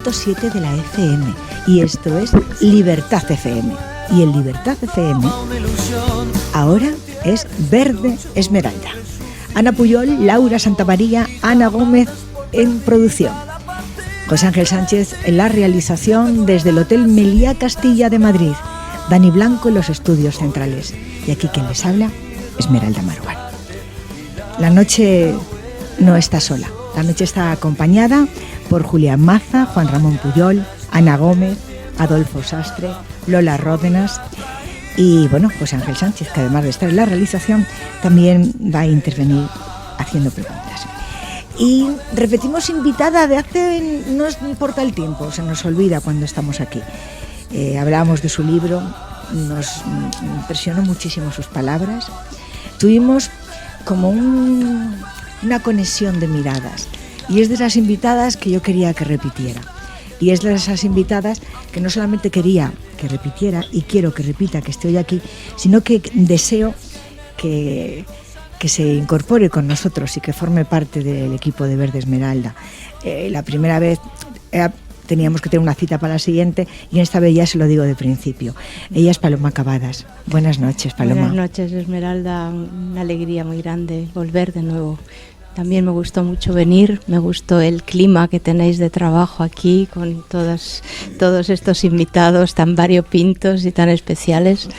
7 de la FM, y esto es Libertad FM. Y en Libertad FM ahora es Verde Esmeralda. Ana Puyol, Laura Santamaría, Ana Gómez en producción. José Ángel Sánchez en la realización desde el Hotel Meliá Castilla de Madrid. Dani Blanco en los estudios centrales. Y aquí quien les habla, Esmeralda Marwan. La noche no está sola. La noche está acompañada por Julián Maza, Juan Ramón Puyol, Ana Gómez, Adolfo Sastre, Lola Ródenas y, bueno, José Ángel Sánchez, que además de estar en la realización, también va a intervenir haciendo preguntas. Y repetimos invitada de hace, no importa el tiempo, se nos olvida cuando estamos aquí. Hablábamos de su libro, nos impresionó muchísimo sus palabras. Tuvimos como una conexión de miradas. Y es de esas invitadas que yo quería que repitiera. Y es de esas invitadas que no solamente quería que repitiera y quiero que repita, que esté hoy aquí, sino que deseo que se incorpore con nosotros y que forme parte del equipo de Verde Esmeralda. La primera vez teníamos que tener una cita para la siguiente y esta vez ya se lo digo de principio. Ella es Paloma Cavadas. Buenas noches, Paloma. Buenas noches, Esmeralda. Una alegría muy grande volver de nuevo. También me gustó mucho venir, me gustó el clima que tenéis de trabajo aquí con todos estos invitados tan variopintos y tan especiales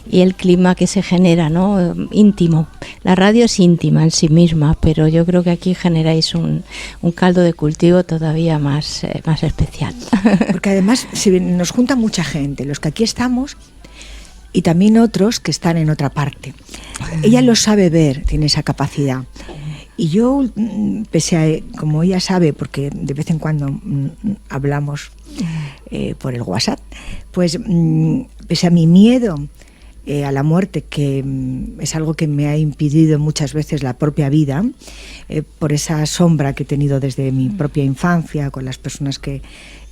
y el clima que se genera, ¿no? Íntimo. La radio es íntima en sí misma, pero yo creo que aquí generáis un caldo de cultivo todavía más especial. Porque además nos junta mucha gente, los que aquí estamos y también otros que están en otra parte. Ella lo sabe ver, tiene esa capacidad. Y yo, pese a, como ella sabe, porque de vez en cuando hablamos por el WhatsApp, pues pese a mi miedo a la muerte, que es algo que me ha impedido muchas veces la propia vida, por esa sombra que he tenido desde mi propia infancia con las personas que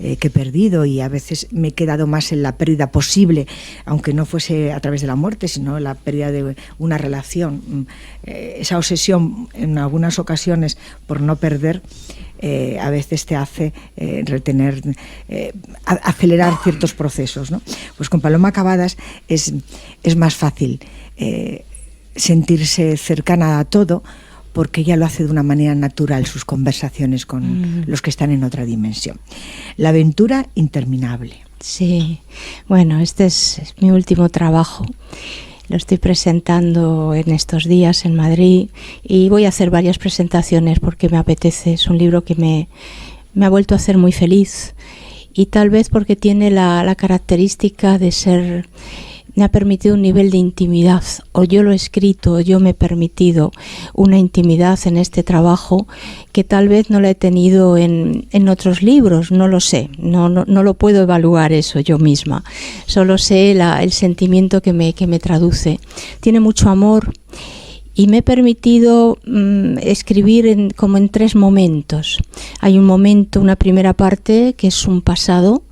he perdido, y a veces me he quedado más en la pérdida posible, aunque no fuese a través de la muerte, sino la pérdida de una relación. Esa obsesión en algunas ocasiones por no perder a veces te hace retener, acelerar ciertos procesos, ¿no? Pues con Paloma Cavadas es más fácil sentirse cercana a todo, porque ella lo hace de una manera natural, sus conversaciones con los que están en otra dimensión. La aventura interminable. Sí, bueno, este es mi último trabajo. Lo estoy presentando en estos días en Madrid y voy a hacer varias presentaciones porque me apetece. Es un libro que me ha vuelto a hacer muy feliz y tal vez porque tiene la característica de ser... Me ha permitido un nivel de intimidad, o yo lo he escrito, o yo me he permitido una intimidad en este trabajo que tal vez no la he tenido en otros libros, no lo sé, no lo puedo evaluar eso yo misma, solo sé el sentimiento que me traduce. Tiene mucho amor y me he permitido escribir como en 3 momentos. Hay un momento, una primera parte que es un pasado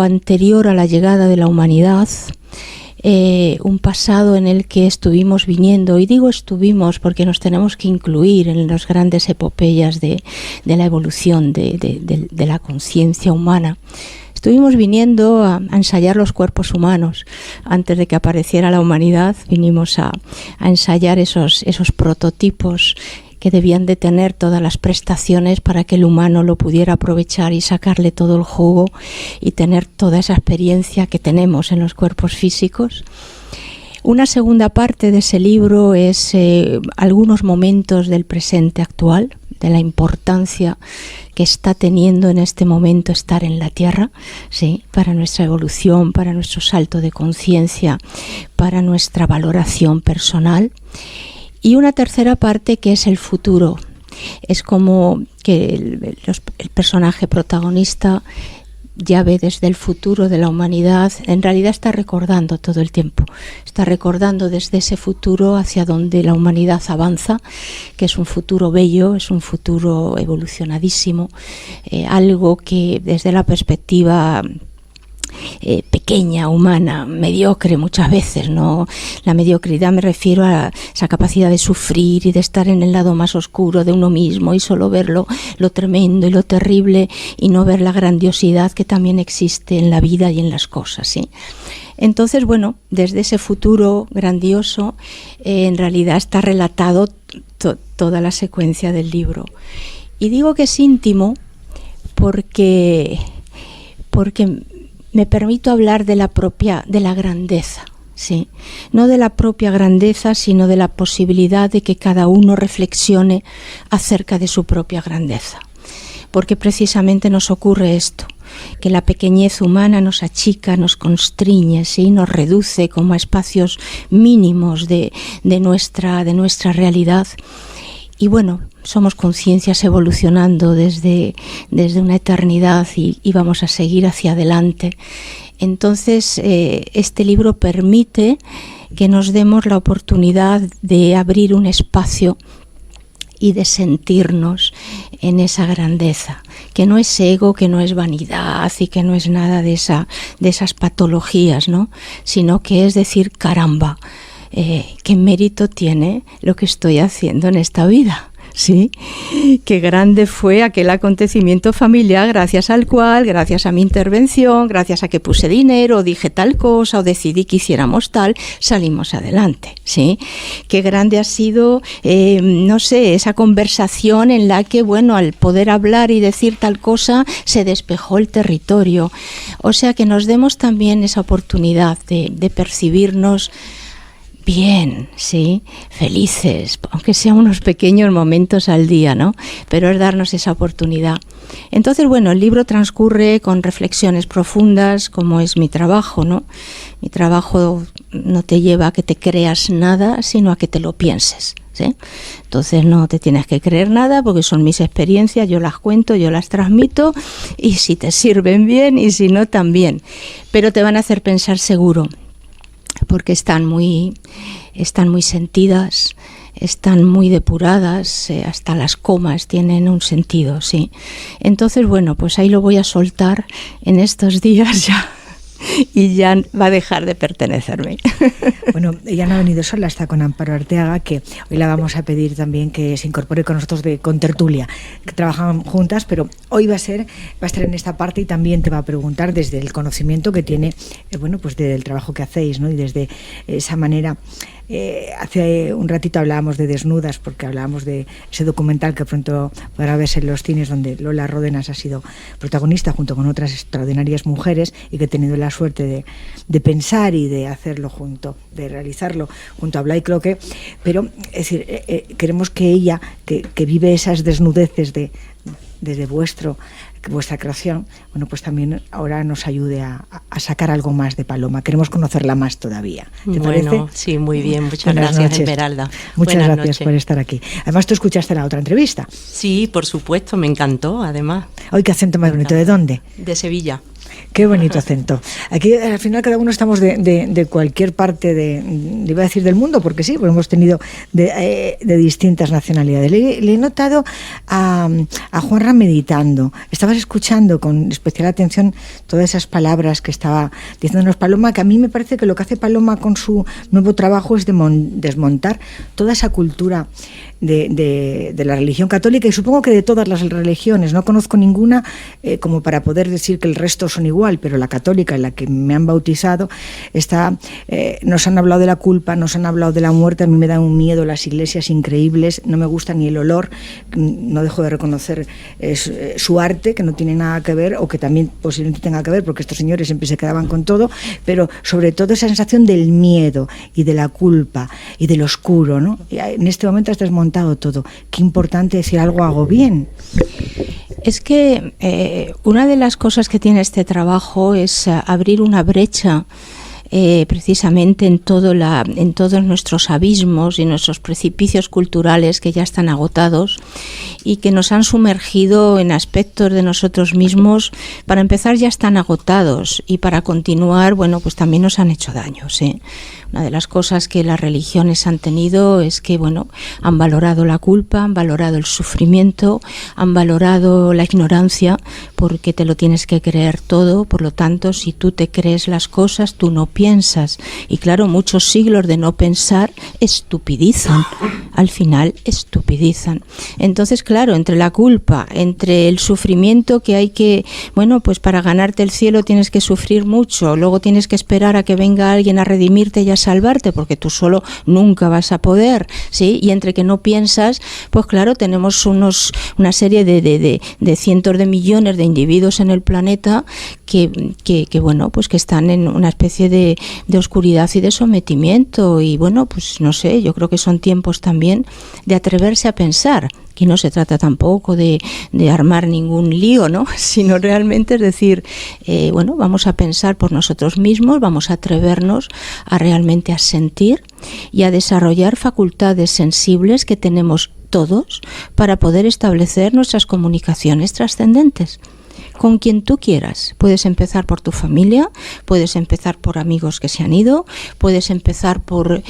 anterior a la llegada de la humanidad, un pasado en el que estuvimos viniendo, y digo estuvimos porque nos tenemos que incluir en las grandes epopeyas de la evolución de la conciencia humana. Estuvimos viniendo a ensayar los cuerpos humanos. Antes de que apareciera la humanidad, vinimos a ensayar esos prototipos que debían de tener todas las prestaciones para que el humano lo pudiera aprovechar y sacarle todo el jugo y tener toda esa experiencia que tenemos en los cuerpos físicos. Una segunda parte de ese libro es algunos momentos del presente actual, de la importancia que está teniendo en este momento estar en la Tierra, ¿sí? Para nuestra evolución, para nuestro salto de conciencia, para nuestra valoración personal. Y una tercera parte que es el futuro. Es como que el personaje protagonista ya ve desde el futuro de la humanidad, en realidad está recordando todo el tiempo, está recordando desde ese futuro hacia donde la humanidad avanza, que es un futuro bello, es un futuro evolucionadísimo, algo que desde la perspectiva pequeña, humana, mediocre muchas veces, ¿no? La mediocridad me refiero a esa capacidad de sufrir y de estar en el lado más oscuro de uno mismo y solo ver lo tremendo y lo terrible y no ver la grandiosidad que también existe en la vida y en las cosas, ¿sí? Entonces, bueno, desde ese futuro grandioso, en realidad está relatado toda la secuencia del libro. Y digo que es íntimo porque me permito hablar de la grandeza, ¿sí? No de la propia grandeza, sino de la posibilidad de que cada uno reflexione acerca de su propia grandeza. Porque precisamente nos ocurre esto, que la pequeñez humana nos achica, nos constriñe, ¿sí? Nos reduce como a espacios mínimos de nuestra realidad. Y bueno, somos conciencias evolucionando desde una eternidad y vamos a seguir hacia adelante. Entonces, este libro permite que nos demos la oportunidad de abrir un espacio y de sentirnos en esa grandeza, que no es ego, que no es vanidad y que no es nada de esas patologías, ¿no? Sino que es decir, caramba, qué mérito tiene lo que estoy haciendo en esta vida. Sí, qué grande fue aquel acontecimiento familiar gracias al cual, gracias a mi intervención, gracias a que puse dinero, dije tal cosa o decidí que hiciéramos tal, salimos adelante, ¿sí? Qué grande ha sido, no sé, esa conversación en la que, bueno, al poder hablar y decir tal cosa, se despejó el territorio. O sea, que nos demos también esa oportunidad de percibirnos bien, sí, felices, aunque sean unos pequeños momentos al día, ¿no? Pero es darnos esa oportunidad. Entonces, bueno, el libro transcurre con reflexiones profundas, como es mi trabajo, ¿no? Mi trabajo no te lleva a que te creas nada, sino a que te lo pienses, ¿sí? Entonces no te tienes que creer nada porque son mis experiencias, yo las cuento, yo las transmito y si te sirven bien y si no también. Pero te van a hacer pensar seguro, porque están muy sentidas, están muy depuradas, hasta las comas tienen un sentido, sí. Entonces, bueno, pues ahí lo voy a soltar en estos días ya. Y ya va a dejar de pertenecerme. Bueno, ella no ha venido sola, está con Amparo Arteaga, que hoy la vamos a pedir también que se incorpore con nosotros con tertulia, que trabajan juntas, pero hoy va a estar en esta parte y también te va a preguntar desde el conocimiento que tiene, bueno, pues del trabajo que hacéis, ¿no? Y desde esa manera. Hace un ratito hablábamos de Desnudas, porque hablábamos de ese documental que pronto podrá verse en los cines, donde Lola Ródenas ha sido protagonista junto con otras extraordinarias mujeres y que he tenido la suerte de pensar y de hacerlo de realizarlo junto a Blay Cloque. Pero es decir, queremos que ella, que vive esas desnudeces desde vuestra creación, bueno, pues también ahora nos ayude a sacar algo más de Paloma. Queremos conocerla más todavía. ¿Te parece? Sí, muy bien. Muchas Buenas gracias, noches. Esmeralda. Muchas Buenas gracias noches. por estar aquí. Además, tú escuchaste la otra entrevista. Sí, por supuesto, me encantó, además. Hoy, qué acento más bonito. ¿De dónde? De Sevilla. Qué bonito acento. Aquí al final cada uno estamos de cualquier parte iba a decir del mundo, porque sí, porque hemos tenido de distintas nacionalidades. Le he notado a Juanra meditando. Estabas escuchando con especial atención todas esas palabras que estaba diciéndonos Paloma, que a mí me parece que lo que hace Paloma con su nuevo trabajo es desmontar toda esa cultura de la religión católica y supongo que de todas las religiones. No conozco ninguna como para poder decir que el resto son igual, pero la católica, en la que me han bautizado, nos han hablado de la culpa, nos han hablado de la muerte. A mí me da un miedo las iglesias increíbles, no me gusta ni el olor, no dejo de reconocer su arte, que no tiene nada que ver, o que también posiblemente tenga que ver, porque estos señores siempre se quedaban con todo, pero sobre todo esa sensación del miedo y de la culpa y del oscuro, ¿no? Y en este momento has desmontado todo. Qué importante decir algo hago bien. Es que una de las cosas que tiene este trabajo es abrir una brecha precisamente en todos nuestros abismos y nuestros precipicios culturales que ya están agotados y que nos han sumergido en aspectos de nosotros mismos. Para empezar, ya están agotados, y para continuar, bueno, pues también nos han hecho daños, ¿eh? Una de las cosas que las religiones han tenido es que, bueno, han valorado la culpa, han valorado el sufrimiento, han valorado la ignorancia, porque te lo tienes que creer todo. Por lo tanto, si tú te crees las cosas, tú no piensas. Y claro, muchos siglos de no pensar estupidizan. Al final, estupidizan. Entonces, claro, entre la culpa, entre el sufrimiento que hay que, bueno, pues para ganarte el cielo tienes que sufrir mucho, luego tienes que esperar a que venga alguien a redimirte y a salvarte, porque tú solo nunca vas a poder, ¿sí? Y entre que no piensas, pues claro, tenemos una serie de cientos de millones de individuos en el planeta que bueno, pues que están en una especie de oscuridad y de sometimiento. Y bueno, pues no sé, yo creo que son tiempos también de atreverse a pensar. Aquí no se trata tampoco de armar ningún lío, ¿no? Sino realmente es decir, bueno, vamos a pensar por nosotros mismos, vamos a atrevernos a realmente a sentir y a desarrollar facultades sensibles que tenemos todos para poder establecer nuestras comunicaciones trascendentes. Con quien tú quieras. Puedes empezar por tu familia, puedes empezar por amigos que se han ido, puedes empezar por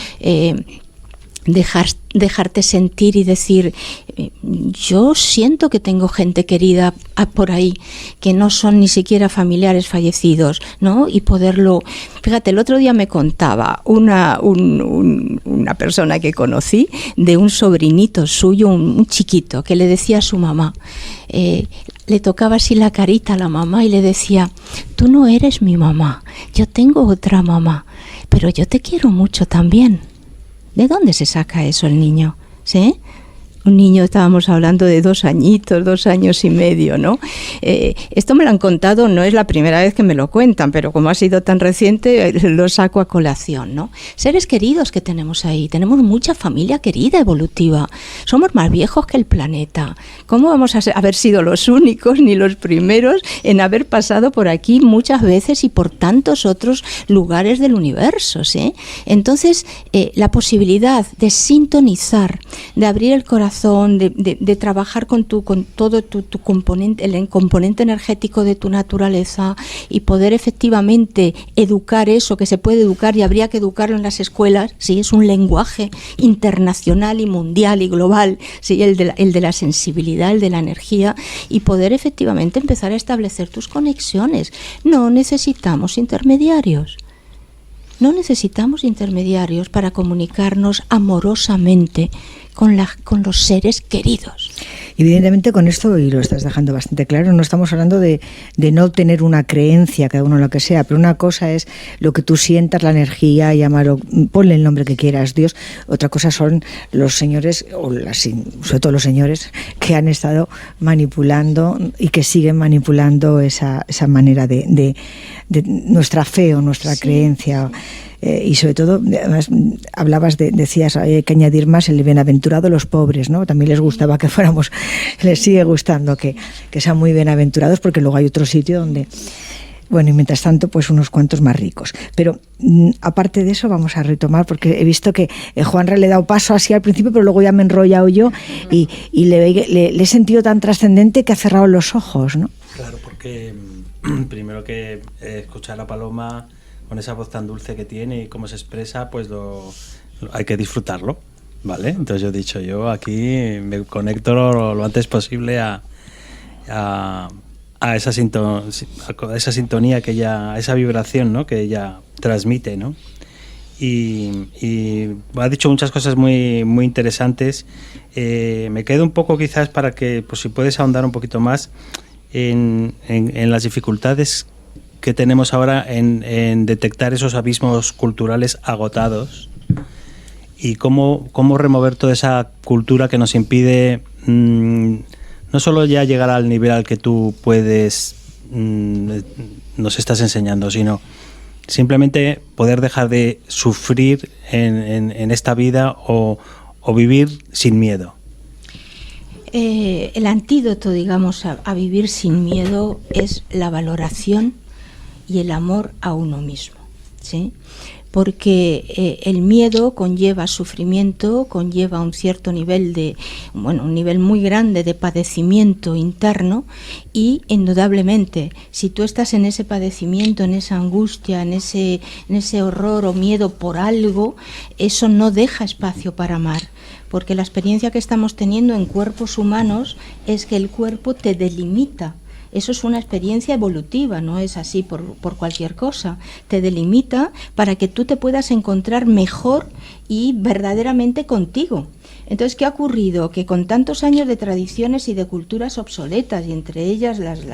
dejarte sentir y decir, yo siento que tengo gente querida por ahí, que no son ni siquiera familiares fallecidos, ¿no? Y poderlo... Fíjate, el otro día me contaba una persona que conocí de un sobrinito suyo, un chiquito, que le decía a su mamá, le tocaba así la carita a la mamá y le decía, tú no eres mi mamá, yo tengo otra mamá, pero yo te quiero mucho también. ¿De dónde se saca eso el niño? ¿Sí? Un niño, estábamos hablando de 2 añitos, 2 años y medio, ¿no? Esto me lo han contado, no es la primera vez que me lo cuentan, pero como ha sido tan reciente, lo saco a colación, ¿no? Seres queridos que tenemos ahí, tenemos mucha familia querida evolutiva, somos más viejos que el planeta. ¿Cómo vamos a haber sido los únicos ni los primeros en haber pasado por aquí muchas veces y por tantos otros lugares del universo, ¿sí? Entonces, la posibilidad de sintonizar, de abrir el corazón, de trabajar con todo tu componente, el componente energético de tu naturaleza, y poder efectivamente educar eso que se puede educar y habría que educarlo en las escuelas, ¿sí? Es un lenguaje internacional y mundial y global, ¿sí? El de la sensibilidad, el de la energía, y poder efectivamente empezar a establecer tus conexiones. No necesitamos intermediarios. No necesitamos intermediarios para comunicarnos amorosamente con los seres queridos. Evidentemente con esto, y lo estás dejando bastante claro, no estamos hablando de no tener una creencia, cada uno en lo que sea, pero una cosa es lo que tú sientas, la energía, llámalo, ponle el nombre que quieras, Dios. Otra cosa son los señores, sobre todo los señores, que han estado manipulando y que siguen manipulando esa manera de nuestra fe o nuestra creencia. Y sobre todo, además, decías, hay que añadir más el bienaventurado los pobres, ¿no? También les gustaba que fuéramos, les sigue gustando que sean muy bienaventurados, porque luego hay otro sitio donde, bueno, y mientras tanto, pues unos cuantos más ricos. Pero aparte de eso, vamos a retomar, porque he visto que Juanra le he dado paso así al principio, pero luego ya me he enrollado yo y le he sentido tan trascendente que ha cerrado los ojos, ¿no? Claro, porque primero que escuchar a Paloma con esa voz tan dulce que tiene y cómo se expresa, pues hay que disfrutarlo, ¿vale? Entonces yo he dicho, yo aquí me conecto lo antes posible a esa sintonía que ella, a esa vibración, ¿no? Que ella transmite, ¿no? Y ha dicho muchas cosas muy, muy interesantes. Me quedo un poco quizás para que, pues si puedes ahondar un poquito más en las dificultades que tenemos ahora en detectar esos abismos culturales agotados, y cómo remover toda esa cultura que nos impide no solo ya llegar al nivel al que tú puedes nos estás enseñando, sino simplemente poder dejar de sufrir en esta vida o vivir sin miedo. El antídoto, digamos, a vivir sin miedo es la valoración y el amor a uno mismo. ¿sí? Porque el miedo conlleva sufrimiento, conlleva un cierto nivel un nivel muy grande de padecimiento interno, y indudablemente si tú estás en ese padecimiento, en esa angustia, en ese horror o miedo por algo, eso no deja espacio para amar, porque la experiencia que estamos teniendo en cuerpos humanos es que el cuerpo te delimita. Eso es una experiencia evolutiva, no es así por cualquier cosa. Te delimita para que tú te puedas encontrar mejor y verdaderamente contigo. Entonces, ¿qué ha ocurrido? Que con tantos años de tradiciones y de culturas obsoletas, y entre ellas las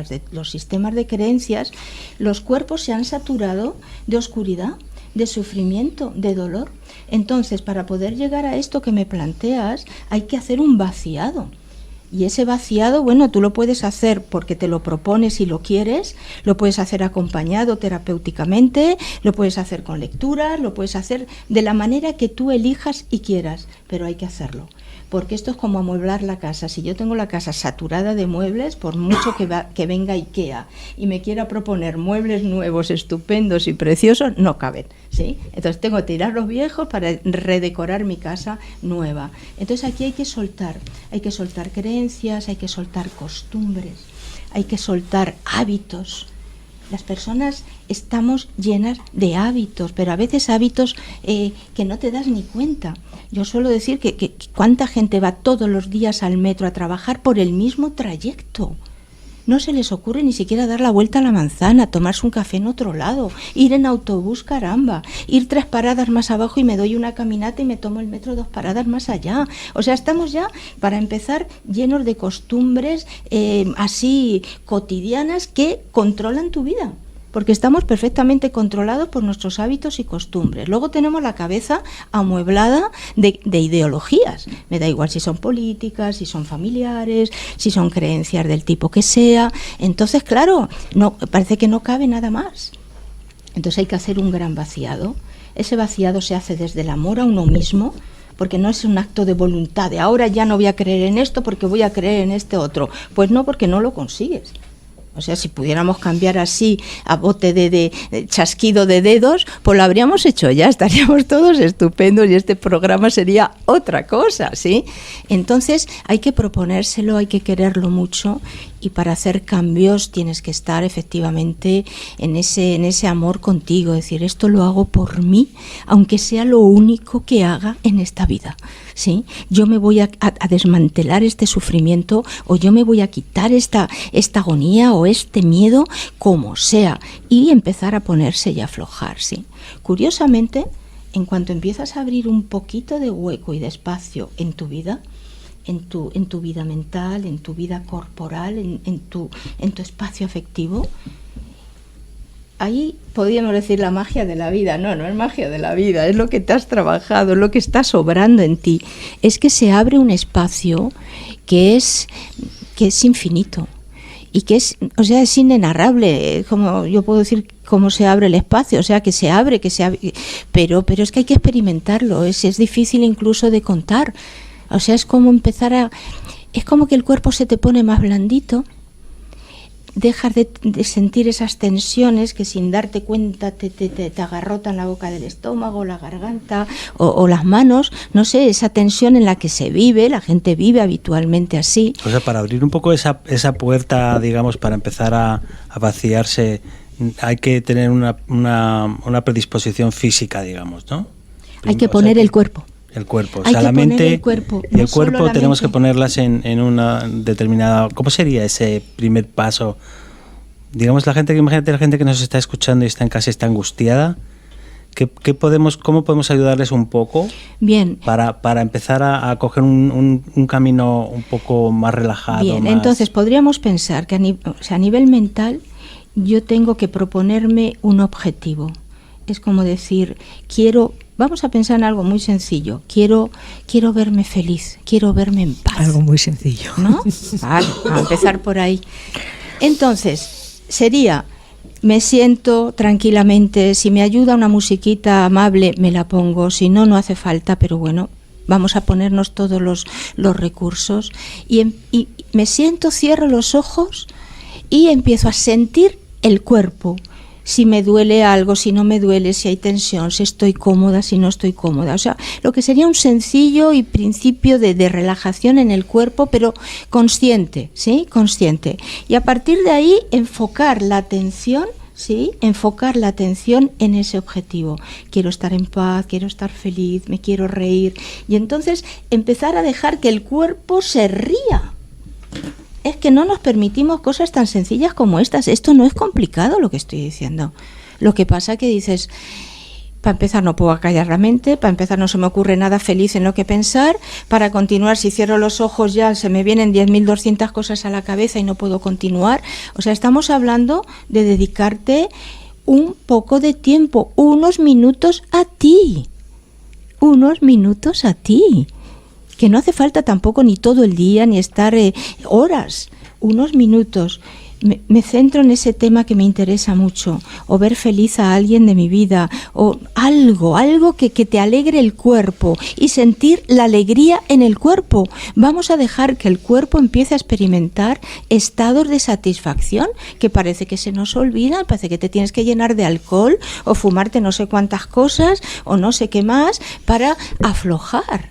de los sistemas de creencias, los cuerpos se han saturado de oscuridad, de sufrimiento, de dolor. Entonces, para poder llegar a esto que me planteas, hay que hacer un vaciado. Y ese vaciado, bueno, tú lo puedes hacer porque te lo propones y lo quieres, lo puedes hacer acompañado terapéuticamente, lo puedes hacer con lecturas, lo puedes hacer de la manera que tú elijas y quieras, pero hay que hacerlo. Porque esto es como amueblar la casa. Si yo tengo la casa saturada de muebles, por mucho que venga IKEA y me quiera proponer muebles nuevos, estupendos y preciosos, no caben, ¿sí? Entonces tengo que tirar los viejos para redecorar mi casa nueva. Entonces aquí hay que soltar creencias, hay que soltar costumbres, hay que soltar hábitos. Las personas estamos llenas de hábitos, pero a veces hábitos que no te das ni cuenta. Yo suelo decir que cuánta gente va todos los días al metro a trabajar por el mismo trayecto. No se les ocurre ni siquiera dar la vuelta a la manzana, tomarse un café en otro lado, ir en autobús, caramba, ir 3 paradas más abajo y me doy una caminata y me tomo el metro 2 paradas más allá. O sea, estamos ya, para empezar, llenos de costumbres así cotidianas que controlan tu vida. Porque estamos perfectamente controlados por nuestros hábitos y costumbres. Luego tenemos la cabeza amueblada de ideologías. Me da igual si son políticas, si son familiares, si son creencias del tipo que sea. Entonces, claro, parece que no cabe nada más. Entonces hay que hacer un gran vaciado. Ese vaciado se hace desde el amor a uno mismo, porque no es un acto de voluntad, de ahora ya no voy a creer en esto porque voy a creer en este otro. Pues no, porque no lo consigues. O sea, si pudiéramos cambiar así a bote de chasquido de dedos, pues lo habríamos hecho ya, estaríamos todos estupendos y este programa sería otra cosa, ¿sí? Entonces hay que proponérselo, hay que quererlo mucho, y para hacer cambios tienes que estar efectivamente en ese amor contigo, decir, esto lo hago por mí, aunque sea lo único que haga en esta vida, ¿sí? Yo me voy a desmantelar este sufrimiento, o yo me voy a quitar esta agonía o este miedo, como sea, y empezar a ponerse y a aflojar, ¿sí? Curiosamente, en cuanto empiezas a abrir un poquito de hueco y de espacio en tu vida, en tu vida mental, en tu vida corporal, en tu espacio afectivo, ahí podríamos decir la magia de la vida. No es magia de la vida, es lo que te has trabajado, es lo que está sobrando en ti. Es que se abre un espacio que es infinito y que es inenarrable, como yo puedo decir cómo se abre el espacio, o sea, que se abre, pero es que hay que experimentarlo, es difícil incluso de contar. O sea, es como es como que el cuerpo se te pone más blandito, dejas de sentir esas tensiones que sin darte cuenta te agarrotan la boca del estómago, la garganta o las manos, no sé, esa tensión en la que se vive, la gente vive habitualmente así. O sea, para abrir un poco esa puerta, digamos, para empezar a vaciarse, hay que tener una predisposición física, digamos, ¿no? Hay que poner el cuerpo. El cuerpo, o Hay sea, que la mente el cuerpo, y el no cuerpo solo la tenemos mente. que ponerlas en una determinada... ¿Cómo sería ese primer paso? Digamos, imagínate la gente que nos está escuchando y está en casa y está angustiada. ¿Cómo podemos ayudarles un poco? Bien. Para empezar a coger un camino un poco más relajado. Bien, más... entonces podríamos pensar que a nivel mental yo tengo que proponerme un objetivo. Es como decir, vamos a pensar en algo muy sencillo. Quiero verme feliz, quiero verme en paz. Algo muy sencillo. ¿No? Vale, a empezar por ahí. Entonces, sería, me siento tranquilamente, si me ayuda una musiquita amable, me la pongo, si no, no hace falta, pero bueno, vamos a ponernos todos los recursos. Y me siento, cierro los ojos y empiezo a sentir el cuerpo. si me duele algo, si no me duele, si hay tensión, si estoy cómoda, si no estoy cómoda. O sea, lo que sería un sencillo y principio de relajación en el cuerpo, pero consciente, ¿sí? Consciente. Y a partir de ahí enfocar la atención, ¿sí? Enfocar la atención en ese objetivo. Quiero estar en paz, quiero estar feliz, me quiero reír. Y entonces empezar a dejar que el cuerpo se ría. Es que no nos permitimos cosas tan sencillas como estas. Esto no es complicado lo que estoy diciendo. Lo que pasa que dices, para empezar no puedo acallar la mente, para empezar no se me ocurre nada feliz en lo que pensar, para continuar si cierro los ojos ya se me vienen 10.200 cosas a la cabeza y no puedo continuar. O sea, estamos hablando de dedicarte un poco de tiempo, unos minutos a ti. Unos minutos a ti. Que no hace falta tampoco ni todo el día, ni estar horas, unos minutos. Me centro en ese tema que me interesa mucho, o ver feliz a alguien de mi vida, o algo que te alegre el cuerpo y sentir la alegría en el cuerpo. Vamos a dejar que el cuerpo empiece a experimentar estados de satisfacción que parece que se nos olvidan, parece que te tienes que llenar de alcohol o fumarte no sé cuántas cosas o no sé qué más para aflojar.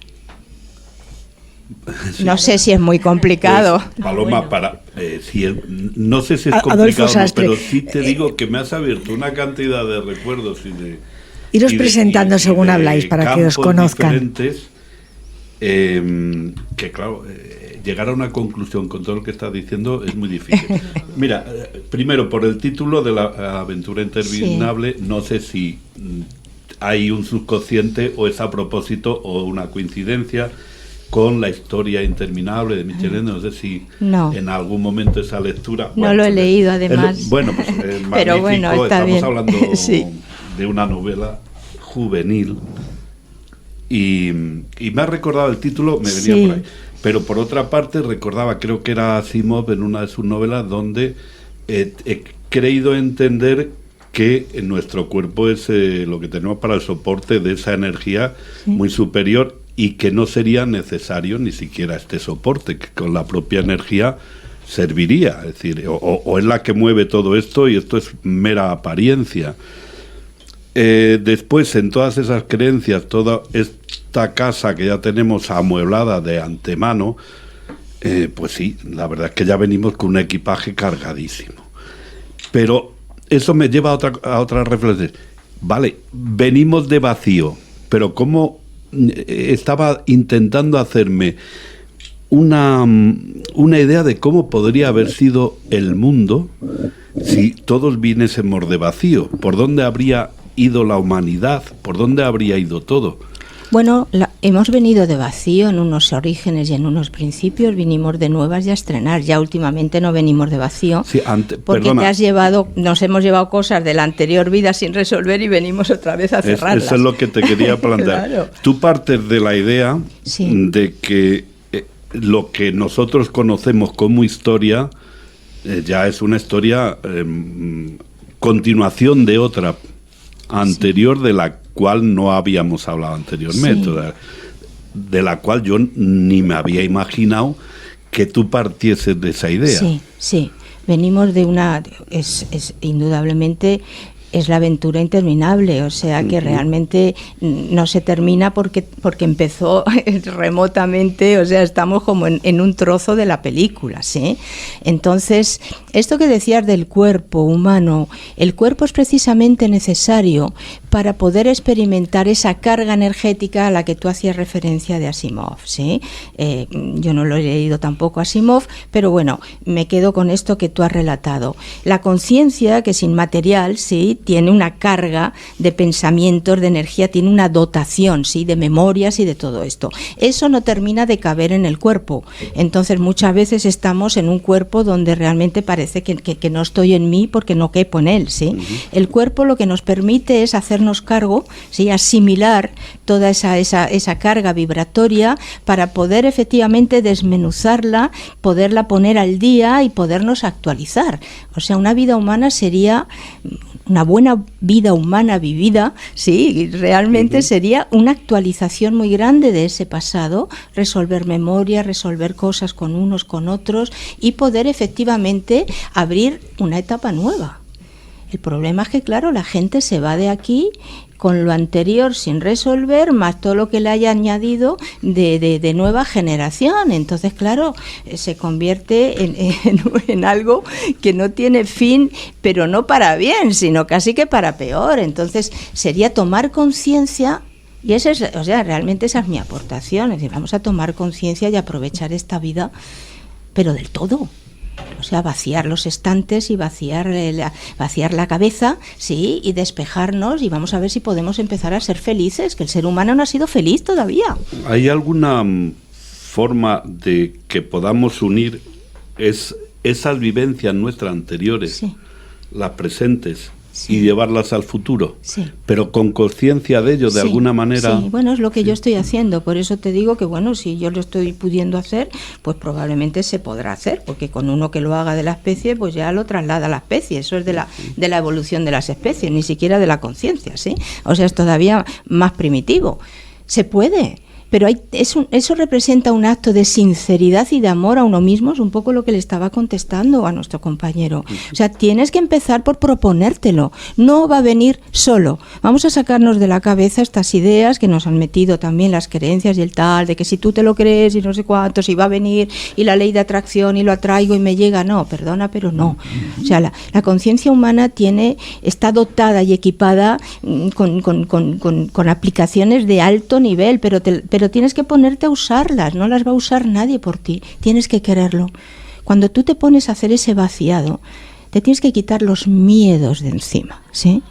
Sí. No sé si es muy complicado. Pues, Paloma, no sé si es complicado, pero sí te digo que me has abierto una cantidad de recuerdos iros presentando según habláis para que os conozcan. Que claro, llegar a una conclusión con todo lo que estás diciendo es muy difícil. Mira, primero por el título de la aventura interminable, sí. No sé si hay un subconsciente o es a propósito o una coincidencia con la historia interminable de Michel Ende. No sé si en algún momento esa lectura... No lo he leído, además. Bueno, pues es magnífico. Pero bueno, está estamos bien. Hablando sí. de una novela juvenil y me ha recordado el título, me venía por ahí. Pero por otra parte recordaba, creo que era Asimov en una de sus novelas, donde he creído entender que nuestro cuerpo es lo que tenemos para el soporte de esa energía muy superior, y que no sería necesario ni siquiera este soporte, que con la propia energía serviría, es decir, o es la que mueve todo esto y esto es mera apariencia. Después, en todas esas creencias, toda esta casa que ya tenemos amueblada de antemano, pues sí, la verdad es que ya venimos con un equipaje cargadísimo. Pero eso me lleva a otra reflexión. Vale, venimos de vacío, pero ¿cómo? Estaba intentando hacerme una idea de cómo podría haber sido el mundo si todos viniésemos de vacío. ¿Por dónde habría ido la humanidad? ¿Por dónde habría ido todo? Bueno, hemos venido de vacío en unos orígenes y en unos principios, vinimos de nuevas y a estrenar. Ya últimamente no venimos de vacío, porque nos hemos llevado cosas de la anterior vida sin resolver y venimos otra vez a cerrarlas. Eso es lo que te quería plantear. Claro. Tú partes de la idea de que lo que nosotros conocemos como historia ya es una historia continuación de otra anterior, de la cual no habíamos hablado anteriormente, de la cual yo ni me había imaginado que tú partieses de esa idea. Sí, venimos de una... es indudablemente... es la aventura interminable, o sea que realmente no se termina porque empezó remotamente, o sea, estamos como en un trozo de la película, ¿sí? Entonces, esto que decías del cuerpo humano, el cuerpo es precisamente necesario para poder experimentar esa carga energética a la que tú hacías referencia de Asimov, ¿sí? Yo no lo he leído tampoco Asimov, pero bueno, me quedo con esto que tú has relatado. La conciencia, que es inmaterial, ¿sí?, tiene una carga de pensamientos, de energía, tiene una dotación, ¿sí?, de memorias y de todo esto. Eso no termina de caber en el cuerpo. Entonces muchas veces estamos en un cuerpo donde realmente parece que no estoy en mí porque no quepo en él, ¿sí? El cuerpo lo que nos permite es hacernos cargo, ¿sí?, asimilar toda esa carga vibratoria para poder efectivamente desmenuzarla, poderla poner al día y podernos actualizar. O sea, una vida humana sería... una buena vida humana vivida, sí, realmente sería una actualización muy grande de ese pasado, resolver memoria, resolver cosas con unos, con otros y poder efectivamente abrir una etapa nueva. El problema es que, claro, la gente se va de aquí con lo anterior sin resolver, más todo lo que le haya añadido de nueva generación. Entonces, claro, se convierte en algo que no tiene fin, pero no para bien, sino casi que para peor. Entonces, sería tomar conciencia. Y esa es, realmente esa es mi aportación. Es decir, vamos a tomar conciencia y aprovechar esta vida, pero del todo. O sea, vaciar los estantes y vaciar la cabeza, sí, y despejarnos, y vamos a ver si podemos empezar a ser felices, que el ser humano no ha sido feliz todavía. ¿Hay alguna forma de que podamos unir esas vivencias nuestras anteriores, sí, las presentes, sí, y llevarlas al futuro, sí, pero con conciencia de ello, de, sí, alguna manera? Sí, bueno, es lo que, sí, yo estoy haciendo. Por eso te digo que, bueno, si yo lo estoy pudiendo hacer, pues probablemente se podrá hacer, porque con uno que lo haga de la especie, pues ya lo traslada a la especie. Eso es de la evolución de las especies, ni siquiera de la conciencia, ¿sí? O sea, es todavía más primitivo. Se puede. Pero eso representa un acto de sinceridad y de amor a uno mismo, es un poco lo que le estaba contestando a nuestro compañero. O sea, tienes que empezar por proponértelo, no va a venir solo. Vamos a sacarnos de la cabeza estas ideas que nos han metido también las creencias y el tal, de que si tú te lo crees y no sé cuánto, si va a venir y la ley de atracción y lo atraigo y me llega. No, perdona, pero no. O sea, la conciencia humana está dotada y equipada con aplicaciones de alto nivel, pero tienes que ponerte a usarlas, no las va a usar nadie por ti, tienes que quererlo. Cuando tú te pones a hacer ese vaciado, te tienes que quitar los miedos de encima, ¿sí?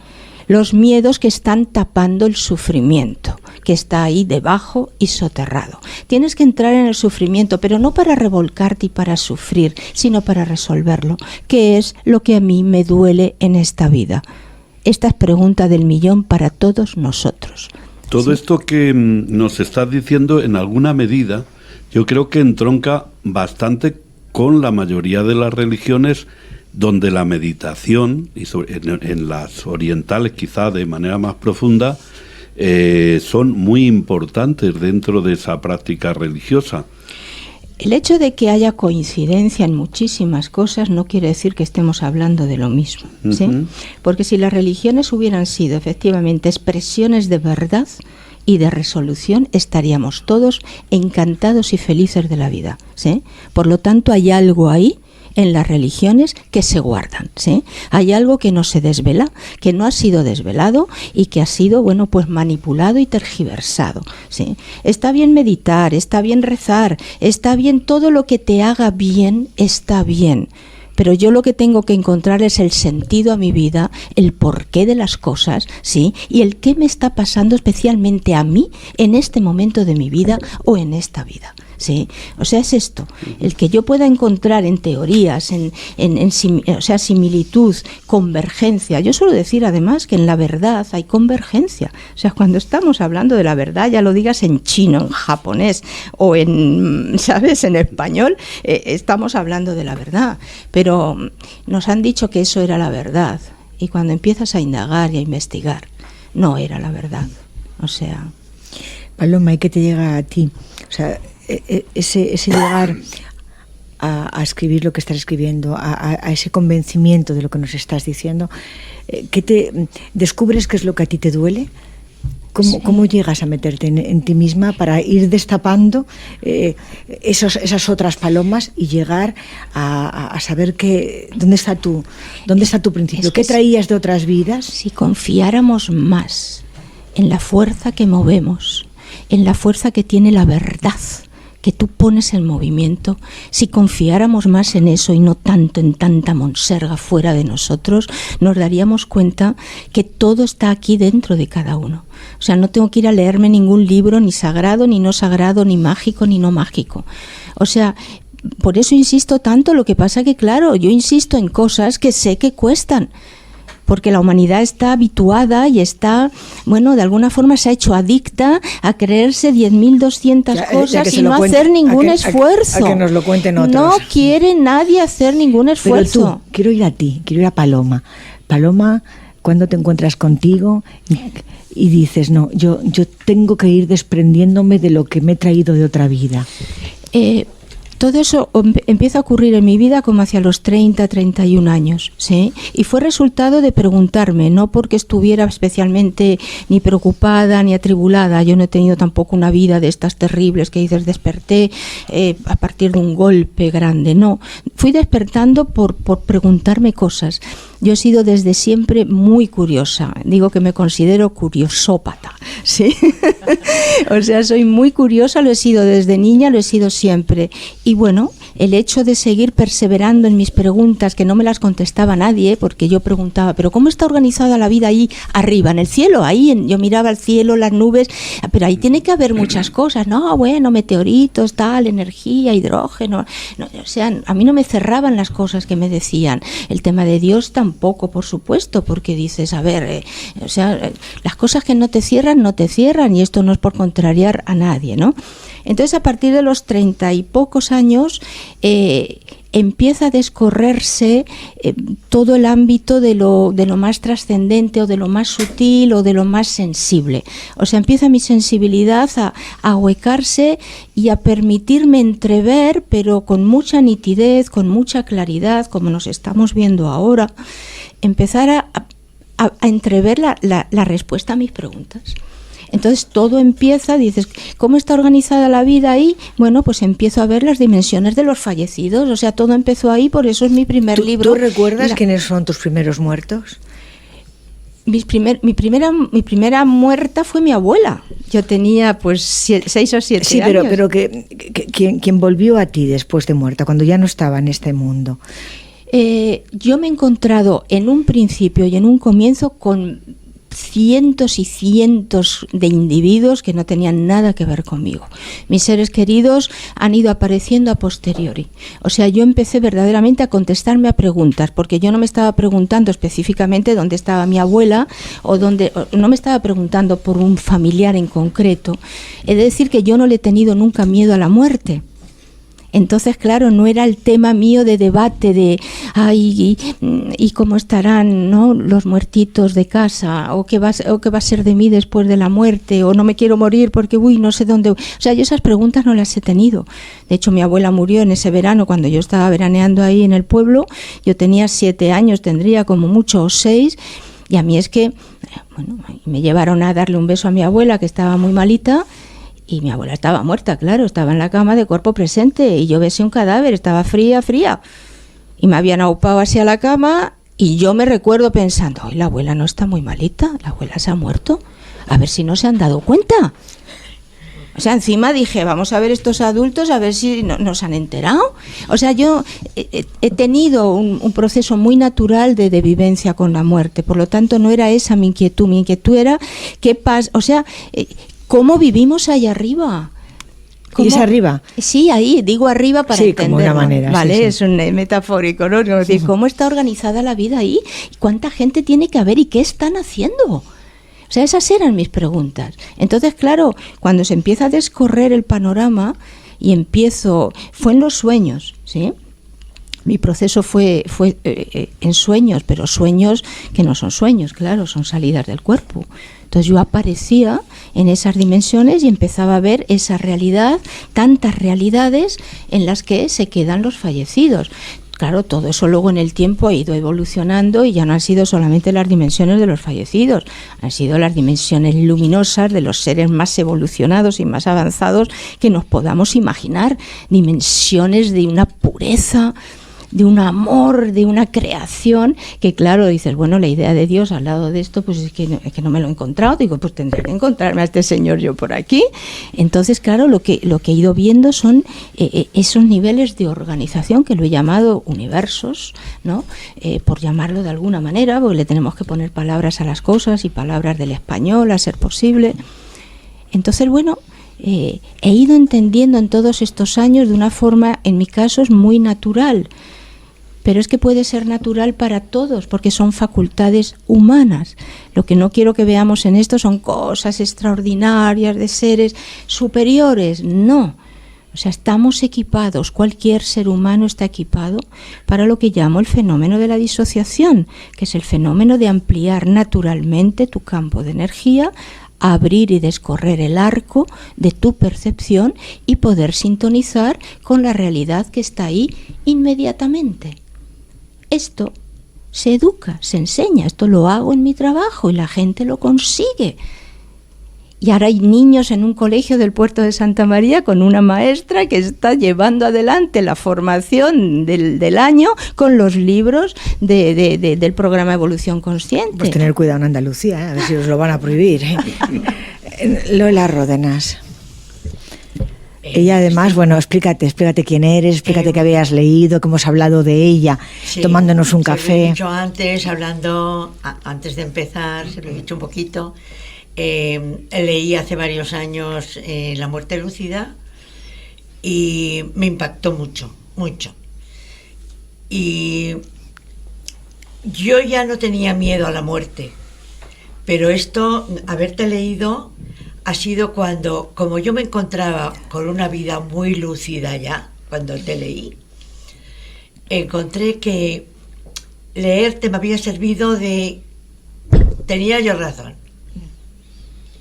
Los miedos que están tapando el sufrimiento, que está ahí debajo y soterrado. Tienes que entrar en el sufrimiento, pero no para revolcarte y para sufrir, sino para resolverlo. ¿Qué es lo que a mí me duele en esta vida? Esta es pregunta del millón para todos nosotros. Todo, sí, esto que nos estás diciendo, en alguna medida, yo creo que entronca bastante con la mayoría de las religiones, donde la meditación, y en las orientales quizá de manera más profunda, son muy importantes dentro de esa práctica religiosa. El hecho de que haya coincidencia en muchísimas cosas no quiere decir que estemos hablando de lo mismo, ¿sí? Uh-huh. Porque si las religiones hubieran sido efectivamente expresiones de verdad y de resolución, estaríamos todos encantados y felices de la vida, ¿sí? Por lo tanto, hay algo ahí en las religiones que se guardan, ¿sí? Hay algo que no se desvela, que no ha sido desvelado y que ha sido, bueno, pues manipulado y tergiversado, ¿sí? Está bien meditar, está bien rezar, está bien, todo lo que te haga bien está bien. Pero yo lo que tengo que encontrar es el sentido a mi vida, el porqué de las cosas, ¿sí? Y el qué me está pasando especialmente a mí en este momento de mi vida o en esta vida, ¿sí? O sea, es esto, el que yo pueda encontrar en teorías, o sea, similitud, convergencia. Yo suelo decir además que en la verdad hay convergencia. O sea, cuando estamos hablando de la verdad, ya lo digas en chino, en japonés o en, ¿sabes?, en español, estamos hablando de la verdad. Pero nos han dicho que eso era la verdad, y cuando empiezas a indagar y a investigar, no era la verdad. O sea, Paloma, ¿y qué te llega a ti? O sea, ese llegar a escribir lo que estás escribiendo, a ese convencimiento de lo que nos estás diciendo, ¿qué descubres qué es lo que a ti te duele? ¿Cómo llegas a meterte en ti misma para ir destapando esas otras palomas y llegar a saber dónde está tu principio? ¿Qué traías de otras vidas? Si confiáramos más en la fuerza que movemos, en la fuerza que tiene la verdad que tú pones en movimiento, si confiáramos más en eso y no tanto en tanta monserga fuera de nosotros, nos daríamos cuenta que todo está aquí dentro de cada uno. O sea, no tengo que ir a leerme ningún libro, ni sagrado, ni no sagrado, ni mágico, ni no mágico. O sea, por eso insisto tanto. Lo que pasa que, claro, yo insisto en cosas que sé que cuestan, porque la humanidad está habituada y está, bueno, de alguna forma se ha hecho adicta a creerse 10.200 cosas y no hacer ningún esfuerzo. A que nos lo cuenten otros. No quiere nadie hacer ningún esfuerzo. Pero tú, quiero ir a ti, quiero ir a Paloma. Paloma, cuando te encuentras contigo y dices, no, yo tengo que ir desprendiéndome de lo que me he traído de otra vida. Todo eso empieza a ocurrir en mi vida como hacia los 30, 31 años, ¿sí? Y fue resultado de preguntarme, no porque estuviera especialmente ni preocupada ni atribulada. Yo no he tenido tampoco una vida de estas terribles que dices desperté a partir de un golpe grande, no. Fui despertando por preguntarme cosas. Yo he sido desde siempre muy curiosa, digo que me considero curiosópata, ¿sí? O sea, soy muy curiosa, lo he sido desde niña, lo he sido siempre. Y bueno, el hecho de seguir perseverando en mis preguntas, que no me las contestaba nadie, porque yo preguntaba, ¿pero cómo está organizada la vida ahí arriba, en el cielo? Yo miraba al cielo, las nubes, pero ahí tiene que haber muchas cosas, ¿no? Bueno, meteoritos, tal, energía, hidrógeno. No, o sea, a mí no me cerraban las cosas que me decían. El tema de Dios tampoco, por supuesto, porque dices, a ver, o sea, las cosas que no te cierran, y esto no es por contrariar a nadie, ¿no? Entonces, a partir de los 30 y pocos años, empieza a descorrerse todo el ámbito de lo más trascendente, o de lo más sutil, o de lo más sensible. O sea, empieza mi sensibilidad a ahuecarse y a permitirme entrever, pero con mucha nitidez, con mucha claridad, como nos estamos viendo ahora, empezar a entrever la respuesta a mis preguntas. Entonces todo empieza, dices, ¿cómo está organizada la vida ahí? Bueno, pues empiezo a ver las dimensiones de los fallecidos, o sea, todo empezó ahí, por eso es mi primer libro. ¿Tú recuerdas quiénes son tus primeros muertos? Mi primera muerta fue mi abuela. Yo tenía pues 6 o 7 años. Sí, pero ¿quién volvió a ti después de muerta, cuando ya no estaba en este mundo? Yo me he encontrado en un principio y en un comienzo con cientos y cientos de individuos que no tenían nada que ver conmigo. Mis seres queridos han ido apareciendo a posteriori. O sea, yo empecé verdaderamente a contestarme a preguntas, porque yo no me estaba preguntando específicamente dónde estaba mi abuela, no me estaba preguntando por un familiar en concreto. He de decir que yo no le he tenido nunca miedo a la muerte. Entonces, claro, no era el tema mío de debate de ay, y cómo estarán, ¿no?, los muertitos de casa, o qué va a ser de mí después de la muerte, o no me quiero morir porque no sé dónde. O sea, yo esas preguntas no las he tenido. De hecho, mi abuela murió en ese verano cuando yo estaba veraneando ahí en el pueblo. Yo tenía 7 años, tendría como mucho 6, y a mí es que, bueno, me llevaron a darle un beso a mi abuela, que estaba muy malita. Y mi abuela estaba muerta, claro, estaba en la cama de cuerpo presente, y yo besé un cadáver, estaba fría. Y me habían aupado hacia la cama, y yo me recuerdo pensando, ay, la abuela no está muy malita, la abuela se ha muerto, a ver si no se han dado cuenta. O sea, encima dije, vamos a ver estos adultos, a ver si nos han enterado. O sea, yo he tenido un proceso muy natural de vivencia con la muerte, por lo tanto no era esa mi inquietud era qué pasa, o sea, ¿cómo vivimos ahí arriba? ¿Y es arriba? Sí, ahí, digo arriba para entenderlo. Como una manera. Vale, sí. Es un metafórico, ¿no? Es decir, ¿cómo está organizada la vida ahí? ¿Cuánta gente tiene que haber y qué están haciendo? O sea, esas eran mis preguntas. Entonces, claro, cuando se empieza a descorrer el panorama y fue en los sueños, ¿sí? Mi proceso fue en sueños, pero sueños que no son sueños, claro, son salidas del cuerpo. Entonces yo aparecía en esas dimensiones y empezaba a ver esa realidad, tantas realidades en las que se quedan los fallecidos. Claro, todo eso luego en el tiempo ha ido evolucionando y ya no han sido solamente las dimensiones de los fallecidos, han sido las dimensiones luminosas de los seres más evolucionados y más avanzados que nos podamos imaginar, dimensiones de una pureza, de un amor, de una creación, que claro, dices, bueno, la idea de Dios al lado de esto, pues es que no me lo he encontrado. Digo, pues tendré que encontrarme a este señor yo por aquí. Entonces, claro, lo que he ido viendo son esos niveles de organización, que lo he llamado universos, ¿no? Por llamarlo de alguna manera, porque le tenemos que poner palabras a las cosas y palabras del español, a ser posible. Entonces, bueno, he ido entendiendo en todos estos años de una forma, en mi caso, es muy natural. Pero es que puede ser natural para todos, porque son facultades humanas. Lo que no quiero que veamos en esto son cosas extraordinarias de seres superiores, no. O sea, estamos equipados, cualquier ser humano está equipado para lo que llamo el fenómeno de la disociación, que es el fenómeno de ampliar naturalmente tu campo de energía abrir y descorrer el arco de tu percepción y poder sintonizar con la realidad que está ahí inmediatamente. Esto se educa, se enseña, esto lo hago en mi trabajo y la gente lo consigue. Y ahora hay niños en un colegio del puerto de Santa María con una maestra que está llevando adelante la formación del año con los libros del programa Evolución Consciente. Pues tener cuidado en Andalucía, a ver si os lo van a prohibir. Lola Ródenas. Ella además, bueno, explícate quién eres, explícate qué habías leído, que hemos hablado de ella, sí, tomándonos un café. Se lo he dicho antes, antes de empezar, se lo he dicho un poquito. Leí hace varios años La muerte lúcida y me impactó mucho. Y yo ya no tenía miedo a la muerte, pero esto, haberte leído, ha sido cuando, como yo me encontraba con una vida muy lúcida ya, cuando te leí, encontré que leerte me había servido de... Tenía yo razón.